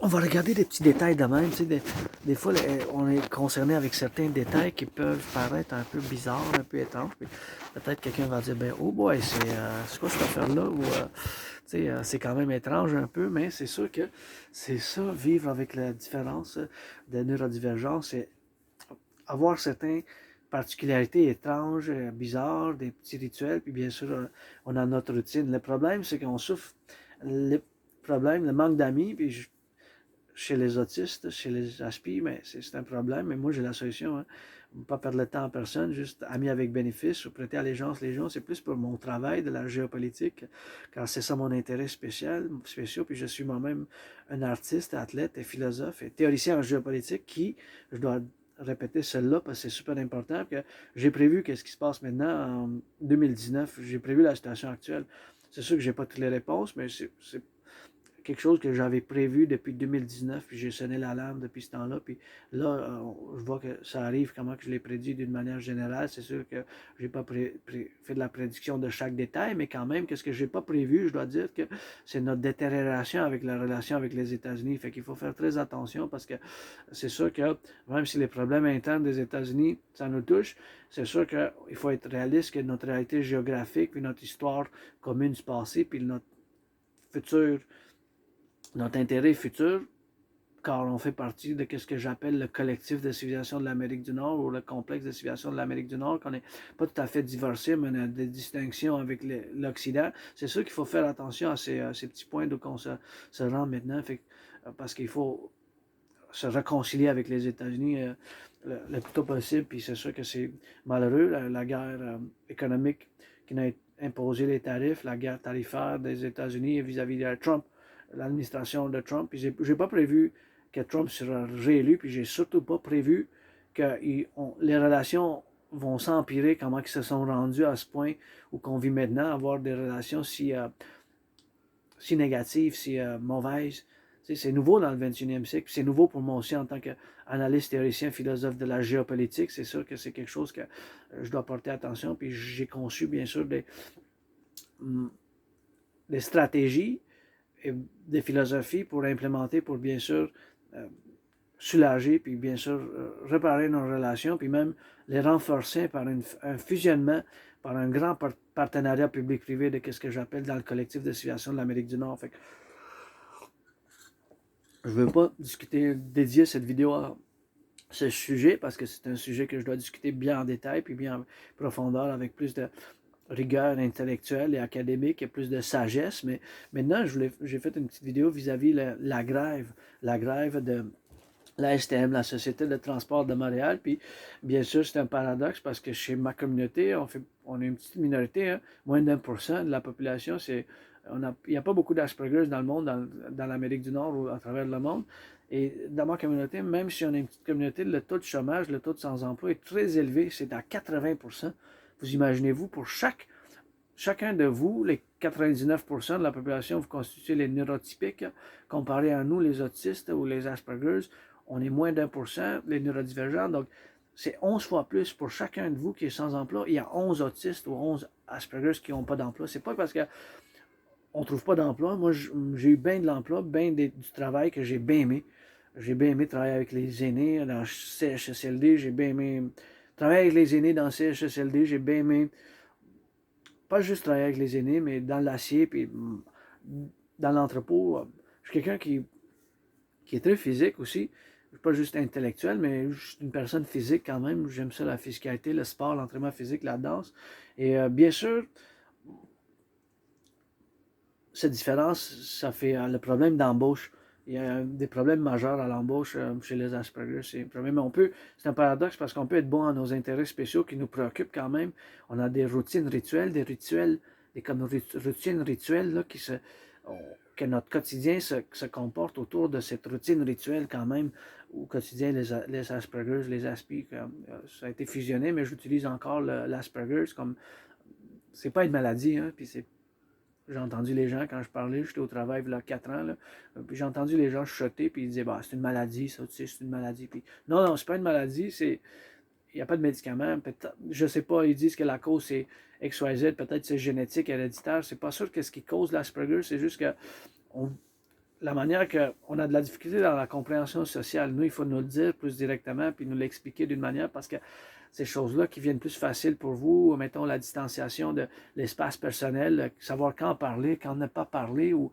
regarder des petits détails de même. Tu sais, des fois, on est concerné avec certains détails qui peuvent paraître un peu bizarres, un peu étranges. Peut-être quelqu'un va dire, ben, oh boy, c'est quoi cette affaire-là? Ou, tu sais, c'est quand même étrange un peu, mais c'est sûr que c'est ça, vivre avec la différence de neurodivergence, c'est avoir certaines particularités étranges, bizarres, des petits rituels, puis bien sûr, on a notre routine. Le problème, c'est qu'on souffre, le problème, le manque d'amis, puis chez les autistes, chez les Aspie, mais c'est un problème, mais moi j'ai la solution, hein. Pas perdre le temps en personne, juste amis avec bénéfice ou prêter allégeance. Légion, c'est plus pour mon travail de la géopolitique, car c'est ça mon intérêt spécial, puis je suis moi-même un artiste, athlète et philosophe et théoricien en géopolitique qui, je dois répéter celle-là parce que c'est super important, que j'ai prévu qu'est-ce qui se passe maintenant en 2019, j'ai prévu la situation actuelle. C'est sûr que j'ai pas toutes les réponses, mais c'est quelque chose que j'avais prévu depuis 2019, puis j'ai sonné l'alarme depuis ce temps-là, puis là, je vois que ça arrive, comment que je l'ai prédit d'une manière générale. C'est sûr que j'ai pas fait de la prédiction de chaque détail, mais quand même, qu'est-ce que j'ai pas prévu, je dois dire que c'est notre détérioration avec la relation avec les États-Unis. Fait qu'il faut faire très attention parce que c'est sûr que même si les problèmes internes des États-Unis, ça nous touche, c'est sûr qu'il faut être réaliste que notre réalité géographique, puis notre histoire commune du passé, puis notre futur, notre intérêt futur, car on fait partie de ce que j'appelle le collectif de civilisation de l'Amérique du Nord ou le complexe de civilisation de l'Amérique du Nord, qu'on n'est pas tout à fait divorcé, mais on a des distinctions avec l'Occident. C'est sûr qu'il faut faire attention à ces petits points d'où on se rend maintenant, parce qu'il faut se réconcilier avec les États-Unis le plus tôt possible, puis c'est sûr que c'est malheureux, la guerre économique qui n'a imposé les tarifs, la guerre tarifaire des États-Unis vis-à-vis de Trump, l'administration de Trump. Puis j'ai pas prévu que Trump sera réélu, puis j'ai surtout pas prévu que les relations vont s'empirer, comment ils se sont rendus à ce point où qu'on vit maintenant, avoir des relations si négatives, si mauvaises. C'est nouveau dans le 21e siècle, c'est nouveau pour moi aussi en tant qu'analyste, théoricien, philosophe de la géopolitique. C'est sûr que c'est quelque chose que je dois porter attention, puis j'ai conçu bien sûr des stratégies et des philosophies pour implémenter, pour bien sûr soulager, puis bien sûr réparer nos relations, puis même les renforcer par un fusionnement, par un grand partenariat public-privé de ce que j'appelle dans le collectif de civilisation de l'Amérique du Nord. Fait que je ne veux pas dédier cette vidéo à ce sujet, parce que c'est un sujet que je dois discuter bien en détail, puis bien en profondeur, avec plus de rigueur intellectuelle et académique et plus de sagesse. Mais maintenant, j'ai fait une petite vidéo vis-à-vis la grève de la S.T.M., la Société de transport de Montréal. Puis, bien sûr, c'est un paradoxe parce que chez ma communauté, on est une petite minorité, hein, moins d'1% de la population. Il n'y a pas beaucoup d'Aspergers dans le monde, dans l'Amérique du Nord ou à travers le monde. Et dans ma communauté, même si on est une petite communauté, le taux de chômage, le taux de sans-emploi est très élevé. C'est à 80%. Vous imaginez-vous, pour chacun de vous, les 99% de la population, vous constituez les neurotypiques, comparé à nous, les autistes ou les Aspergers, on est moins d'1%, les neurodivergents, donc c'est 11 fois plus pour chacun de vous qui est sans emploi. Il y a 11 autistes ou 11 Aspergers qui n'ont pas d'emploi. C'est pas parce qu'on ne trouve pas d'emploi. Moi, j'ai eu bien de l'emploi, bien du travail que j'ai bien aimé. J'ai bien aimé travailler avec les aînés dans le CHSLD, j'ai bien aimé travailler avec les aînés dans le CHSLD, j'ai bien aimé pas juste travailler avec les aînés, mais dans l'acier, puis dans l'entrepôt. Je suis quelqu'un qui est très physique aussi. Je suis pas juste intellectuel, mais je suis une personne physique quand même. J'aime ça, la physicalité, le sport, l'entraînement physique, la danse. Et bien sûr, cette différence, ça fait le problème d'embauche. Il y a des problèmes majeurs à l'embauche chez les Asperger. C'est un paradoxe parce qu'on peut être bon à nos intérêts spéciaux qui nous préoccupent quand même. On a des routines rituelles, des comme routines rituelles là, que notre quotidien se comporte autour de cette routine rituelle quand même. Au quotidien, les Aspergers, les Aspie, ça a été fusionné, mais j'utilise encore l'Aspergers comme. C'est pas une maladie, hein, puis j'ai entendu les gens, quand je parlais, j'étais au travail il y a 4 ans, là, puis j'ai entendu les gens chuchoter, puis ils disaient, bah, c'est une maladie, ça, tu sais, c'est une maladie. Puis, non, non, c'est pas une maladie, il n'y a pas de médicament. Je sais pas, ils disent que la cause c'est XYZ, peut-être c'est génétique, héréditaire. C'est pas sûr qu'est-ce qui cause l'Asperger, c'est juste que on, la manière qu'on a de la difficulté dans la compréhension sociale. Nous, il faut nous le dire plus directement, puis nous l'expliquer d'une manière, parce que ces choses-là qui viennent plus faciles pour vous, mettons la distanciation de l'espace personnel, savoir quand parler, quand ne pas parler, ou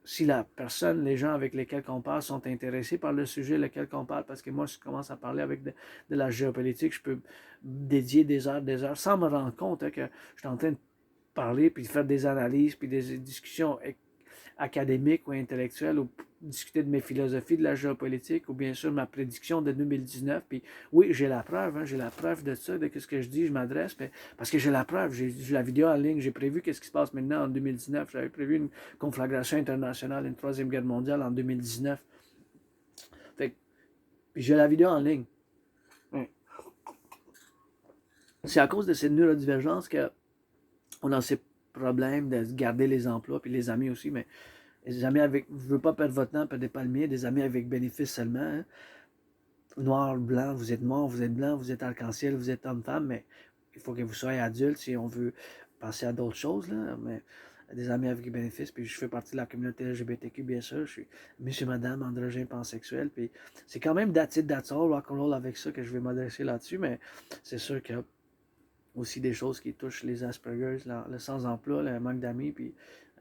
si la personne, les gens avec lesquels on parle sont intéressés par le sujet lequel on parle, parce que moi, je commence à parler avec de la géopolitique, je peux dédier des heures, sans me rendre compte que je suis en train de parler, puis de faire des analyses, puis des discussions académique ou intellectuel, ou discuter de mes philosophies de la géopolitique, ou bien sûr ma prédiction de 2019. Puis oui, j'ai la preuve, hein, j'ai la preuve de ça, de ce que je dis, je m'adresse, parce que j'ai la preuve, j'ai la vidéo en ligne, j'ai prévu qu'est-ce qui se passe maintenant en 2019. J'avais prévu une conflagration internationale, une troisième guerre mondiale en 2019. Fait, puis j'ai la vidéo en ligne. C'est à cause de cette neurodivergence qu'on a ces problèmes de garder les emplois, puis les amis aussi, mais des amis avec, je ne veux pas perdre votre temps, perdez pas le mien, des amis avec bénéfice seulement. Hein. Noir, blanc, vous êtes noir, vous êtes blanc, vous êtes arc-en-ciel, vous êtes homme-femme, mais il faut que vous soyez adulte si on veut passer à d'autres choses. Là. Mais des amis avec bénéfice, puis je fais partie de la communauté LGBTQ, bien sûr. Je suis monsieur, madame, androgyne, pansexuel, puis c'est quand même that's it, that's all, rock-and-roll avec ça que je vais m'adresser là-dessus, mais c'est sûr que aussi des choses qui touchent les Aspergers, le sans-emploi, le manque d'amis, puis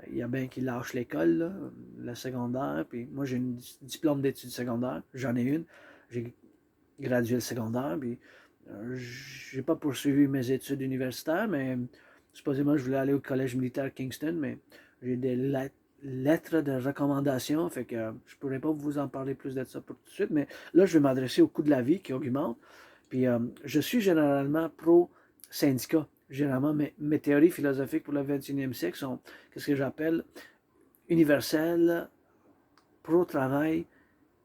il y a bien qui lâchent l'école, le secondaire, puis moi j'ai un diplôme d'études secondaires, j'en ai une, j'ai gradué le secondaire, puis j'ai pas poursuivi mes études universitaires, mais supposément je voulais aller au collège militaire Kingston, mais j'ai des lettres de recommandation, fait que je pourrais pas vous en parler plus de ça pour tout de suite, mais là je vais m'adresser au coût de la vie qui augmente, puis je suis généralement pro-syndicat. Généralement, mes théories philosophiques pour le 21e siècle sont ce que j'appelle universel, pro-travail,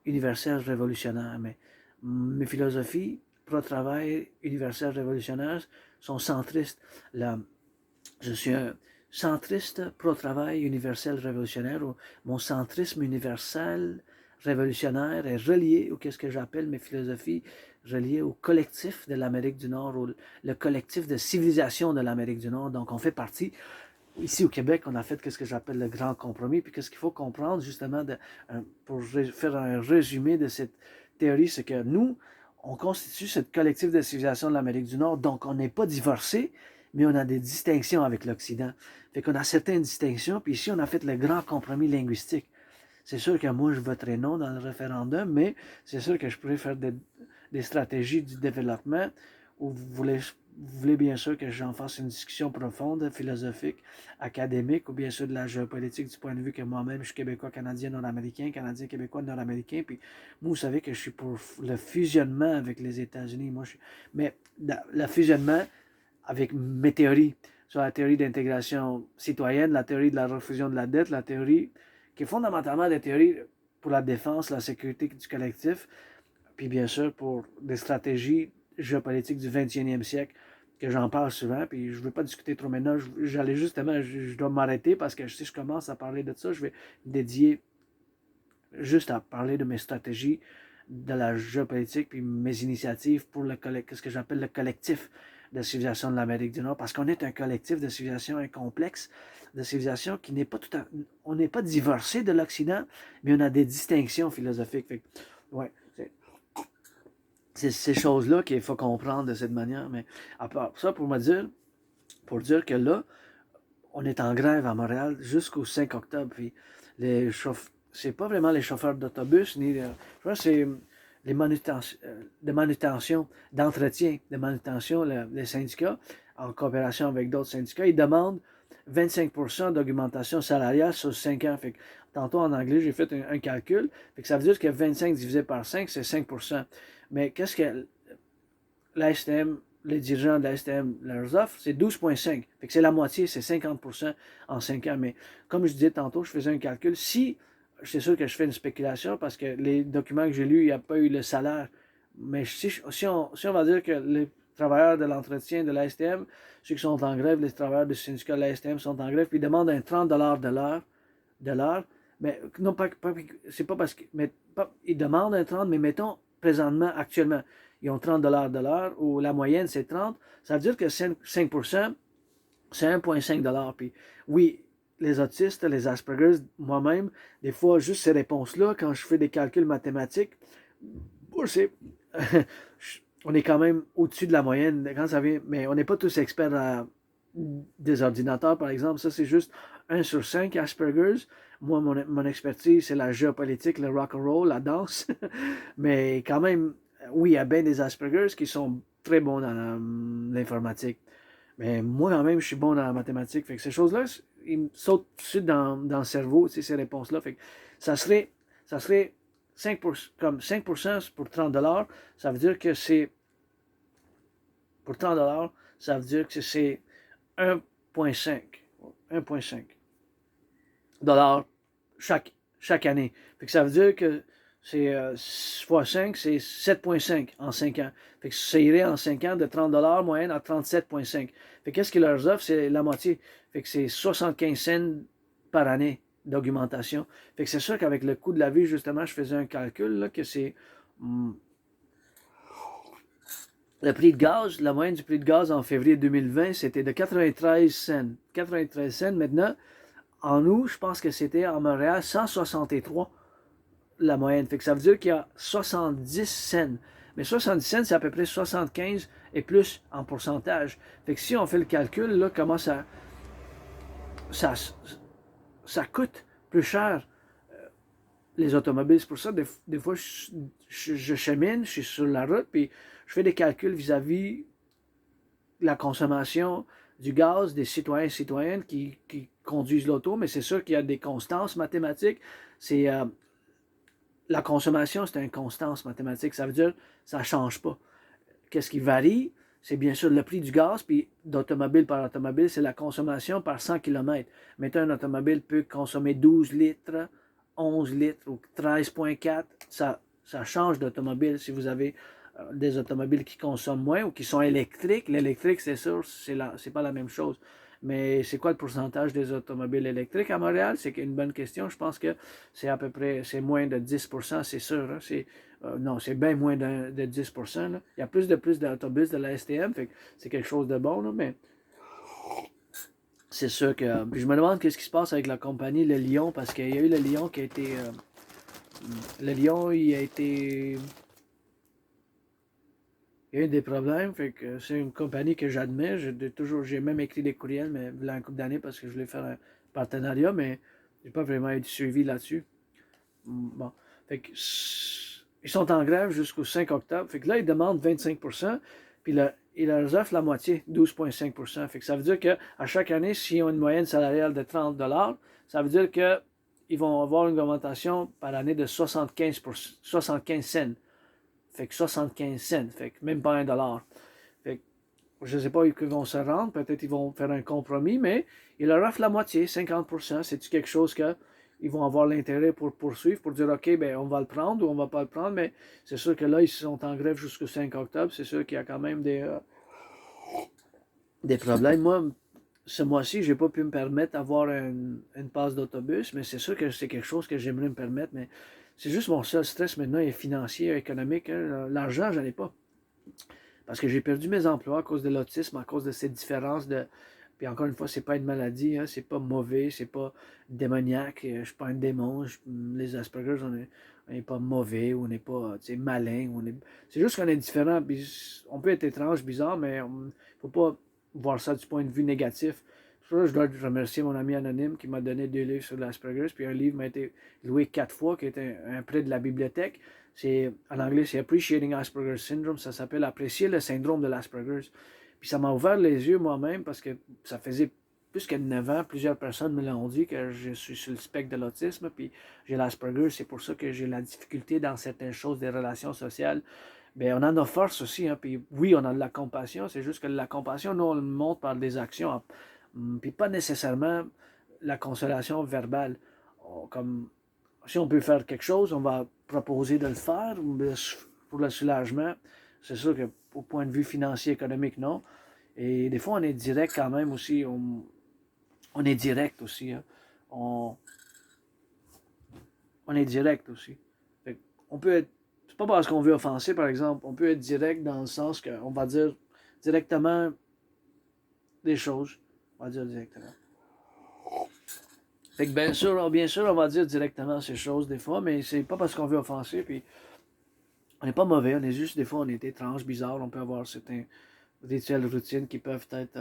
universel révolutionnaire. Mais mes philosophies pro-travail, universel révolutionnaire sont centristes. Je suis un centriste pro-travail universel révolutionnaire. Mon centrisme universel révolutionnaire est relié au qu'est-ce que j'appelle mes philosophies reliées au collectif de l'Amérique du Nord, le collectif de civilisation de l'Amérique du Nord. Donc on fait partie. Ici au Québec, on a fait ce que j'appelle le grand compromis. Puis qu'est-ce qu'il faut comprendre justement pour faire un résumé de cette théorie, c'est que nous, on constitue ce collectif de civilisation de l'Amérique du Nord. Donc on n'est pas divorcés, mais on a des distinctions avec l'Occident. Fait qu'on a certaines distinctions. Puis ici, on a fait le grand compromis linguistique. C'est sûr que moi, je voterai non dans le référendum, mais c'est sûr que je pourrais faire des stratégies du développement où vous voulez bien sûr que j'en fasse une discussion profonde, philosophique, académique, ou bien sûr de la géopolitique du point de vue que moi-même, je suis québécois, canadien, nord-américain, canadien, québécois, nord-américain, puis moi, vous savez que je suis pour le fusionnement avec les États-Unis. Mais le fusionnement avec mes théories, sur la théorie d'intégration citoyenne, la théorie de la refusion de la dette, la théorie qui est fondamentalement des théories pour la défense, la sécurité du collectif, puis bien sûr pour des stratégies géopolitiques du 21e siècle, que j'en parle souvent, puis je ne veux pas discuter trop maintenant, j'allais justement, je dois m'arrêter parce que si je commence à parler de ça, je vais dédier juste à parler de mes stratégies de la géopolitique, puis mes initiatives pour ce que j'appelle le collectif de civilisation de l'Amérique du Nord, parce qu'on est un collectif de civilisation incomplexe, de civilisation qui n'est pas on n'est pas divorcé de l'Occident, mais on a des distinctions philosophiques. Fait, ouais, c'est ces choses-là qu'il faut comprendre de cette manière. Mais à part ça, pour pour dire que là, on est en grève à Montréal jusqu'au 5 octobre. Puis c'est pas vraiment les chauffeurs d'autobus, ni je pense que c'est les manutention, d'entretien, de manutention, les syndicats, en coopération avec d'autres syndicats, ils demandent 25% d'augmentation salariale sur 5 ans. Fait que, tantôt en anglais, j'ai fait un calcul. Fait que ça veut dire que 25 divisé par 5, c'est 5%. Mais qu'est-ce que l'ASTM, les dirigeants de l'ASTM leur offrent? C'est 12,5. Fait que c'est la moitié, c'est 50% en 5 ans. Mais comme je disais tantôt, je faisais un calcul. Si, c'est sûr que je fais une spéculation parce que les documents que j'ai lus, il n'y a pas eu le salaire. Mais si on va dire que les travailleurs de l'entretien de l'ASTM, ceux qui sont en grève, les travailleurs du syndicat de l'ASTM sont en grève, puis ils demandent un 30 de l'heure, mais non, c'est pas parce que, ils demandent un 30, mais mettons, présentement, actuellement, ils ont 30 de l'heure, ou la moyenne, c'est 30, ça veut dire que 5%, c'est 1,5 $. Puis oui, les autistes, les Aspergers, moi-même, des fois, juste ces réponses-là, quand je fais des calculs mathématiques, on est quand même au-dessus de la moyenne quand ça vient, mais on n'est pas tous experts des ordinateurs, par exemple. Ça, c'est juste 1 sur 5 Asperger's. Moi, mon expertise, c'est la géopolitique, le rock-and-roll, la danse. Mais quand même, oui, il y a bien des Asperger's qui sont très bons dans l'informatique. Mais moi, quand même, je suis bon dans la mathématique. Fait que ces choses-là, ils me sautent tout de suite dans le cerveau, tu sais, ces réponses-là. Fait que ça serait 5% pour 30 $. Ça veut dire que c'est, pour 30 $, ça veut dire que c'est 1,5 $ chaque année. Fait que ça veut dire que c'est fois 5, c'est 7,5 en 5 ans. Fait que ça irait en 5 ans de 30 $ moyenne à 37,5. Fait que qu'est-ce qu'ils leur offrent? C'est la moitié. Fait que c'est 75 cents par année d'augmentation. Fait que c'est sûr qu'avec le coût de la vie, justement, je faisais un calcul là, que c'est le prix de gaz, la moyenne du prix de gaz en février 2020, c'était de 93 cents. 93 cents. Maintenant, en août, je pense que c'était en Montréal 163 la moyenne. Fait que ça veut dire qu'il y a 70 cents. Mais 70 cents, c'est à peu près 75 et plus en pourcentage. Fait que si on fait le calcul, là, comment ça coûte plus cher les automobiles. C'est pour ça, des fois, je chemine, je suis sur la route, puis je fais des calculs vis-à-vis la consommation du gaz des citoyens et citoyennes qui conduisent l'auto, mais c'est sûr qu'il y a des constances mathématiques. C'est la consommation, c'est une constance mathématique. Ça veut dire que ça ne change pas. Qu'est-ce qui varie? C'est bien sûr le prix du gaz, puis d'automobile par automobile, c'est la consommation par 100 km. Mettons, un automobile peut consommer 12 litres, 11 litres ou 13,4. Ça change d'automobile si vous avez des automobiles qui consomment moins ou qui sont électriques. L'électrique, c'est sûr, c'est pas la même chose. Mais c'est quoi le pourcentage des automobiles électriques à Montréal? C'est une bonne question. Je pense que c'est à peu près, c'est moins de 10%, c'est sûr. Hein? Non, c'est bien moins de 10%. Là. Il y a plus d'autobus de la STM, fait que c'est quelque chose de bon, là, mais c'est sûr que. Puis je me demande qu'est-ce qui se passe avec la compagnie Le Lion, parce qu'il y a eu le Lion qui a été. Le Lion, il a été. Il y a eu des problèmes, fait que c'est une compagnie que j'admets. J'ai même écrit des courriels, mais il y a un couple d'années parce que je voulais faire un partenariat, mais j'ai pas vraiment eu de suivi là-dessus. Bon. Fait que, ils sont en grève jusqu'au 5 octobre. Fait que là, ils demandent 25%, puis là, ils leur offrent la moitié, 12,5%. Fait que ça veut dire qu'à chaque année, s'ils ont une moyenne salariale de 30 $, ça veut dire qu'ils vont avoir une augmentation par année de 75 cents. Fait que 75 cents. Fait que même pas 1 $. Fait que je ne sais pas où ils vont se rendre. Peut-être qu'ils vont faire un compromis, mais ils leur offrent la moitié, 50%. C'est-tu quelque chose qu'ils vont avoir l'intérêt pour poursuivre, pour dire, OK, ben, on va le prendre ou on va pas le prendre, mais c'est sûr que là, ils sont en grève jusqu'au 5 octobre. C'est sûr qu'il y a quand même des problèmes. Moi, ce mois-ci, j'ai pas pu me permettre d'avoir une passe d'autobus, mais c'est sûr que c'est quelque chose que j'aimerais me permettre, mais c'est juste mon seul stress maintenant est financier, économique. Hein. L'argent, j'en ai pas. Parce que j'ai perdu mes emplois à cause de l'autisme, à cause de cette différence de. Puis encore une fois, c'est pas une maladie, hein, c'est pas mauvais, c'est pas démoniaque, je suis pas un démon, les Asperger, on n'est pas mauvais, on n'est pas malin, c'est juste qu'on est différent, on peut être étrange, bizarre, mais faut pas voir ça du point de vue négatif. Ça, je dois remercier mon ami Anonyme qui m'a donné 2 livres sur l'Asperger, puis un livre m'a été loué 4 fois, qui est un prêt de la bibliothèque. En anglais, c'est Appreciating Asperger's Syndrome. Ça s'appelle Apprécier le syndrome de l'Asperger's. Puis ça m'a ouvert les yeux moi-même parce que ça faisait plus que 9 ans, plusieurs personnes me l'ont dit que je suis sur le spectre de l'autisme, puis j'ai l'Asperger, c'est pour ça que j'ai la difficulté dans certaines choses des relations sociales. Bien, on en a force aussi, hein, puis oui, on a de la compassion, c'est juste que la compassion, nous, on le montre par des actions, puis pas nécessairement la consolation verbale. Comme, si on peut faire quelque chose, on va proposer de le faire pour le soulagement. C'est sûr que au point de vue financier, économique, non. Et des fois, on est direct quand même aussi. On est direct aussi. Hein. On, on est direct aussi. Fait on peut être. C'est pas parce qu'on veut offenser, par exemple. On peut être direct dans le sens qu'on va dire directement des choses. On va dire directement. Fait que bien sûr, on va dire directement ces choses des fois, mais c'est pas parce qu'on veut offenser. Puis on n'est pas mauvais, on est juste des fois on est étrange, bizarre. On peut avoir certains rituels, routines qui peuvent être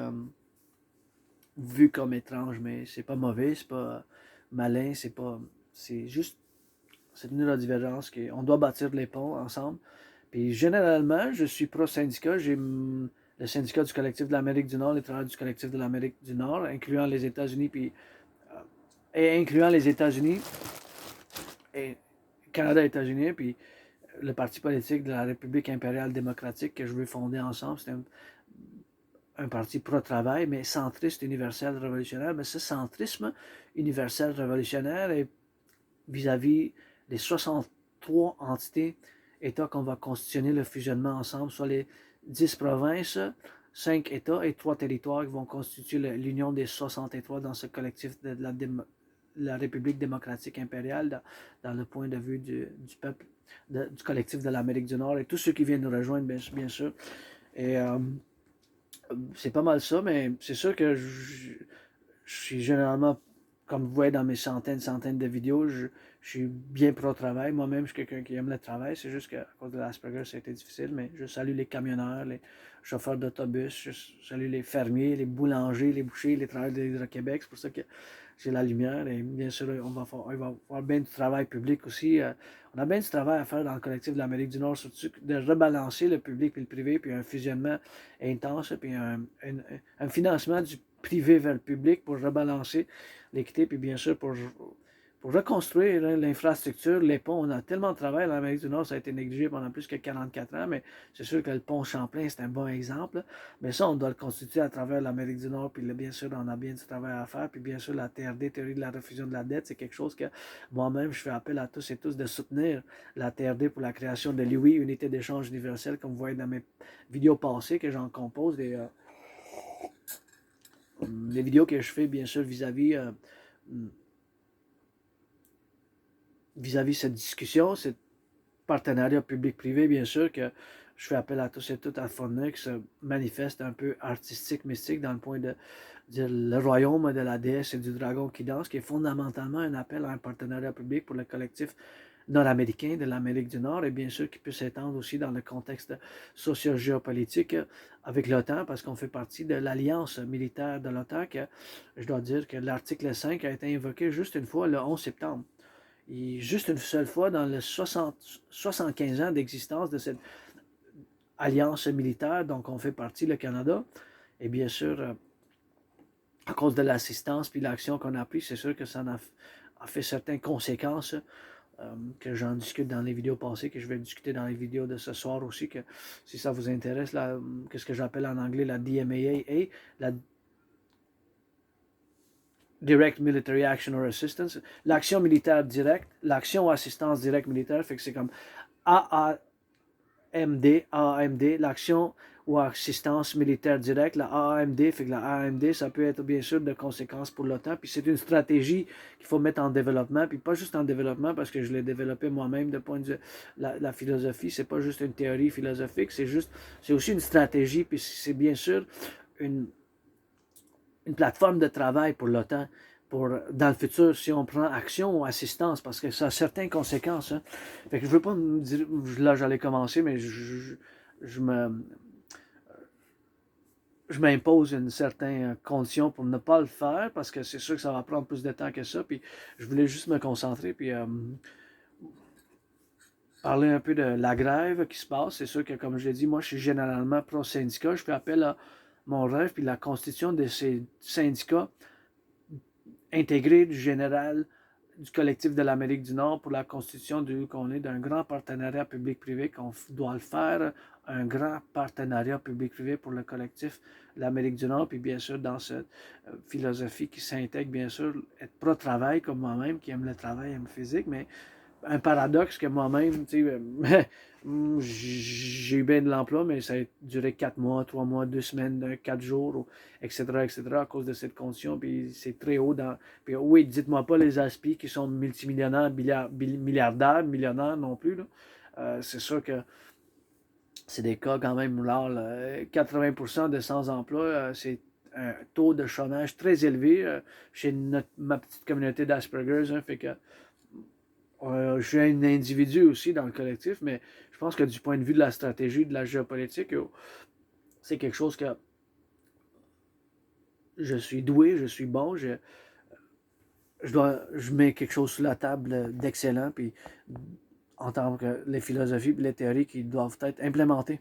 vus comme étranges, mais c'est pas mauvais, c'est pas malin, c'est pas. C'est juste cette neurodivergence qu'on doit bâtir les ponts ensemble. Puis généralement, je suis pro-syndicat. J'ai le syndicat du Collectif de l'Amérique du Nord, les travailleurs du Collectif de l'Amérique du Nord, incluant les États-Unis, puis et incluant les États-Unis, et Canada et États-Unis, puis le parti politique de la République impériale démocratique que je veux fonder ensemble. C'est un parti pro-travail, mais centriste, universel, révolutionnaire. Mais ce centrisme universel, révolutionnaire est vis-à-vis les 63 entités, États qu'on va constitutionner le fusionnement ensemble, soit les 10 provinces, 5 États et 3 territoires qui vont constituer l'union des 63 dans ce collectif de la République démocratique impériale, dans le point de vue du peuple, du collectif de l'Amérique du Nord et tous ceux qui viennent nous rejoindre, bien sûr. Et c'est pas mal ça, mais c'est sûr que je suis généralement, comme vous voyez dans mes centaines de vidéos, je suis bien pro-travail. Moi-même, je suis quelqu'un qui aime le travail. C'est juste qu'à cause de l'Asperger, ça a été difficile, mais je salue les camionneurs, les chauffeurs d'autobus, je salue les fermiers, les boulangers, les bouchers, les travailleurs de l'Hydro-Québec. C'est pour ça que j'ai la lumière. Et bien sûr, on va faire bien du travail public aussi. On a bien du travail à faire dans le collectif de l'Amérique du Nord, surtout de rebalancer le public et le privé, puis un fusionnement intense, puis un financement du privé vers le public pour rebalancer l'équité, puis bien sûr pour reconstruire l'infrastructure, les ponts. On a tellement de travail dans l'Amérique du Nord, ça a été négligé pendant plus que 44 ans, mais c'est sûr que le pont Champlain, c'est un bon exemple. Mais ça, on doit le constituer à travers l'Amérique du Nord, puis bien sûr, on a bien du travail à faire, puis bien sûr, la TRD, théorie de la refusion de la dette, c'est quelque chose que moi-même, je fais appel à tous et tous de soutenir la TRD pour la création de l'UI, Unité d'échange universelle, comme vous voyez dans mes vidéos passées, que j'en compose, les vidéos que je fais, bien sûr, vis-à-vis cette discussion, ce partenariat public-privé, bien sûr, que je fais appel à tous et toutes à fournir, qui se manifeste un peu artistique, mystique, dans le point de dire le royaume de la déesse et du dragon qui danse, qui est fondamentalement un appel à un partenariat public pour le collectif nord-américain de l'Amérique du Nord, et bien sûr qui peut s'étendre aussi dans le contexte socio-géopolitique avec l'OTAN, parce qu'on fait partie de l'alliance militaire de l'OTAN, que je dois dire que l'article 5 a été invoqué juste une fois le 11 septembre. Et juste une seule fois dans les 75 ans d'existence de cette alliance militaire dont on fait partie, le Canada. Et bien sûr, à cause de l'assistance puis l'action qu'on a prise, c'est sûr que ça a fait certaines conséquences que j'en discute dans les vidéos passées, que je vais discuter dans les vidéos de ce soir aussi, que si ça vous intéresse, qu'est-ce que j'appelle en anglais la DMAA, la Direct Military Action or Assistance, l'action militaire directe, l'action ou assistance directe militaire, fait que c'est comme AAMD, l'action ou assistance militaire directe, la AAMD, fait que la AAMD, ça peut être bien sûr de conséquences pour l'OTAN, puis c'est une stratégie qu'il faut mettre en développement, puis pas juste en développement parce que je l'ai développé moi-même de point de vue la philosophie, c'est pas juste une théorie philosophique, c'est aussi une stratégie, puis c'est bien sûr une plateforme de travail pour l'OTAN, dans le futur, si on prend action ou assistance, parce que ça a certaines conséquences. Hein. Fait que je veux pas me dire, là j'allais commencer, mais je je m'impose une certaine condition pour ne pas le faire parce que c'est sûr que ça va prendre plus de temps que ça. Puis je voulais juste me concentrer puis parler un peu de la grève qui se passe. C'est sûr que, comme je l'ai dit, moi, je suis généralement pro-syndicat. Je fais appel à mon rêve puis la constitution de ces syndicats intégrés du général du collectif de l'Amérique du Nord pour la constitution qu'on est d'un grand partenariat public-privé, qu'on doit le faire, un grand partenariat public-privé pour le collectif de l'Amérique du Nord, puis bien sûr dans cette philosophie qui s'intègre, bien sûr, être pro-travail comme moi-même, qui aime le travail, aime le physique, mais un paradoxe que moi-même, tu sais, j'ai eu bien de l'emploi, mais ça a duré 4 mois, 3 mois, 2 semaines, 4 jours, etc., à cause de cette condition, puis c'est très haut dans... Puis oui, dites-moi pas les Aspie qui sont multimillionnaires, milliardaires, millionnaires non plus, là. C'est sûr que c'est des cas quand même rares, là. 80% de sans-emploi, c'est un taux de chômage très élevé chez ma petite communauté d'Asperger's, hein, fait que je suis un individu aussi dans le collectif, mais je pense que du point de vue de la stratégie, de la géopolitique, c'est quelque chose que je suis doué, je suis bon, je mets quelque chose sur la table d'excellent, puis en tant que les philosophies et les théories qui doivent être implémentées.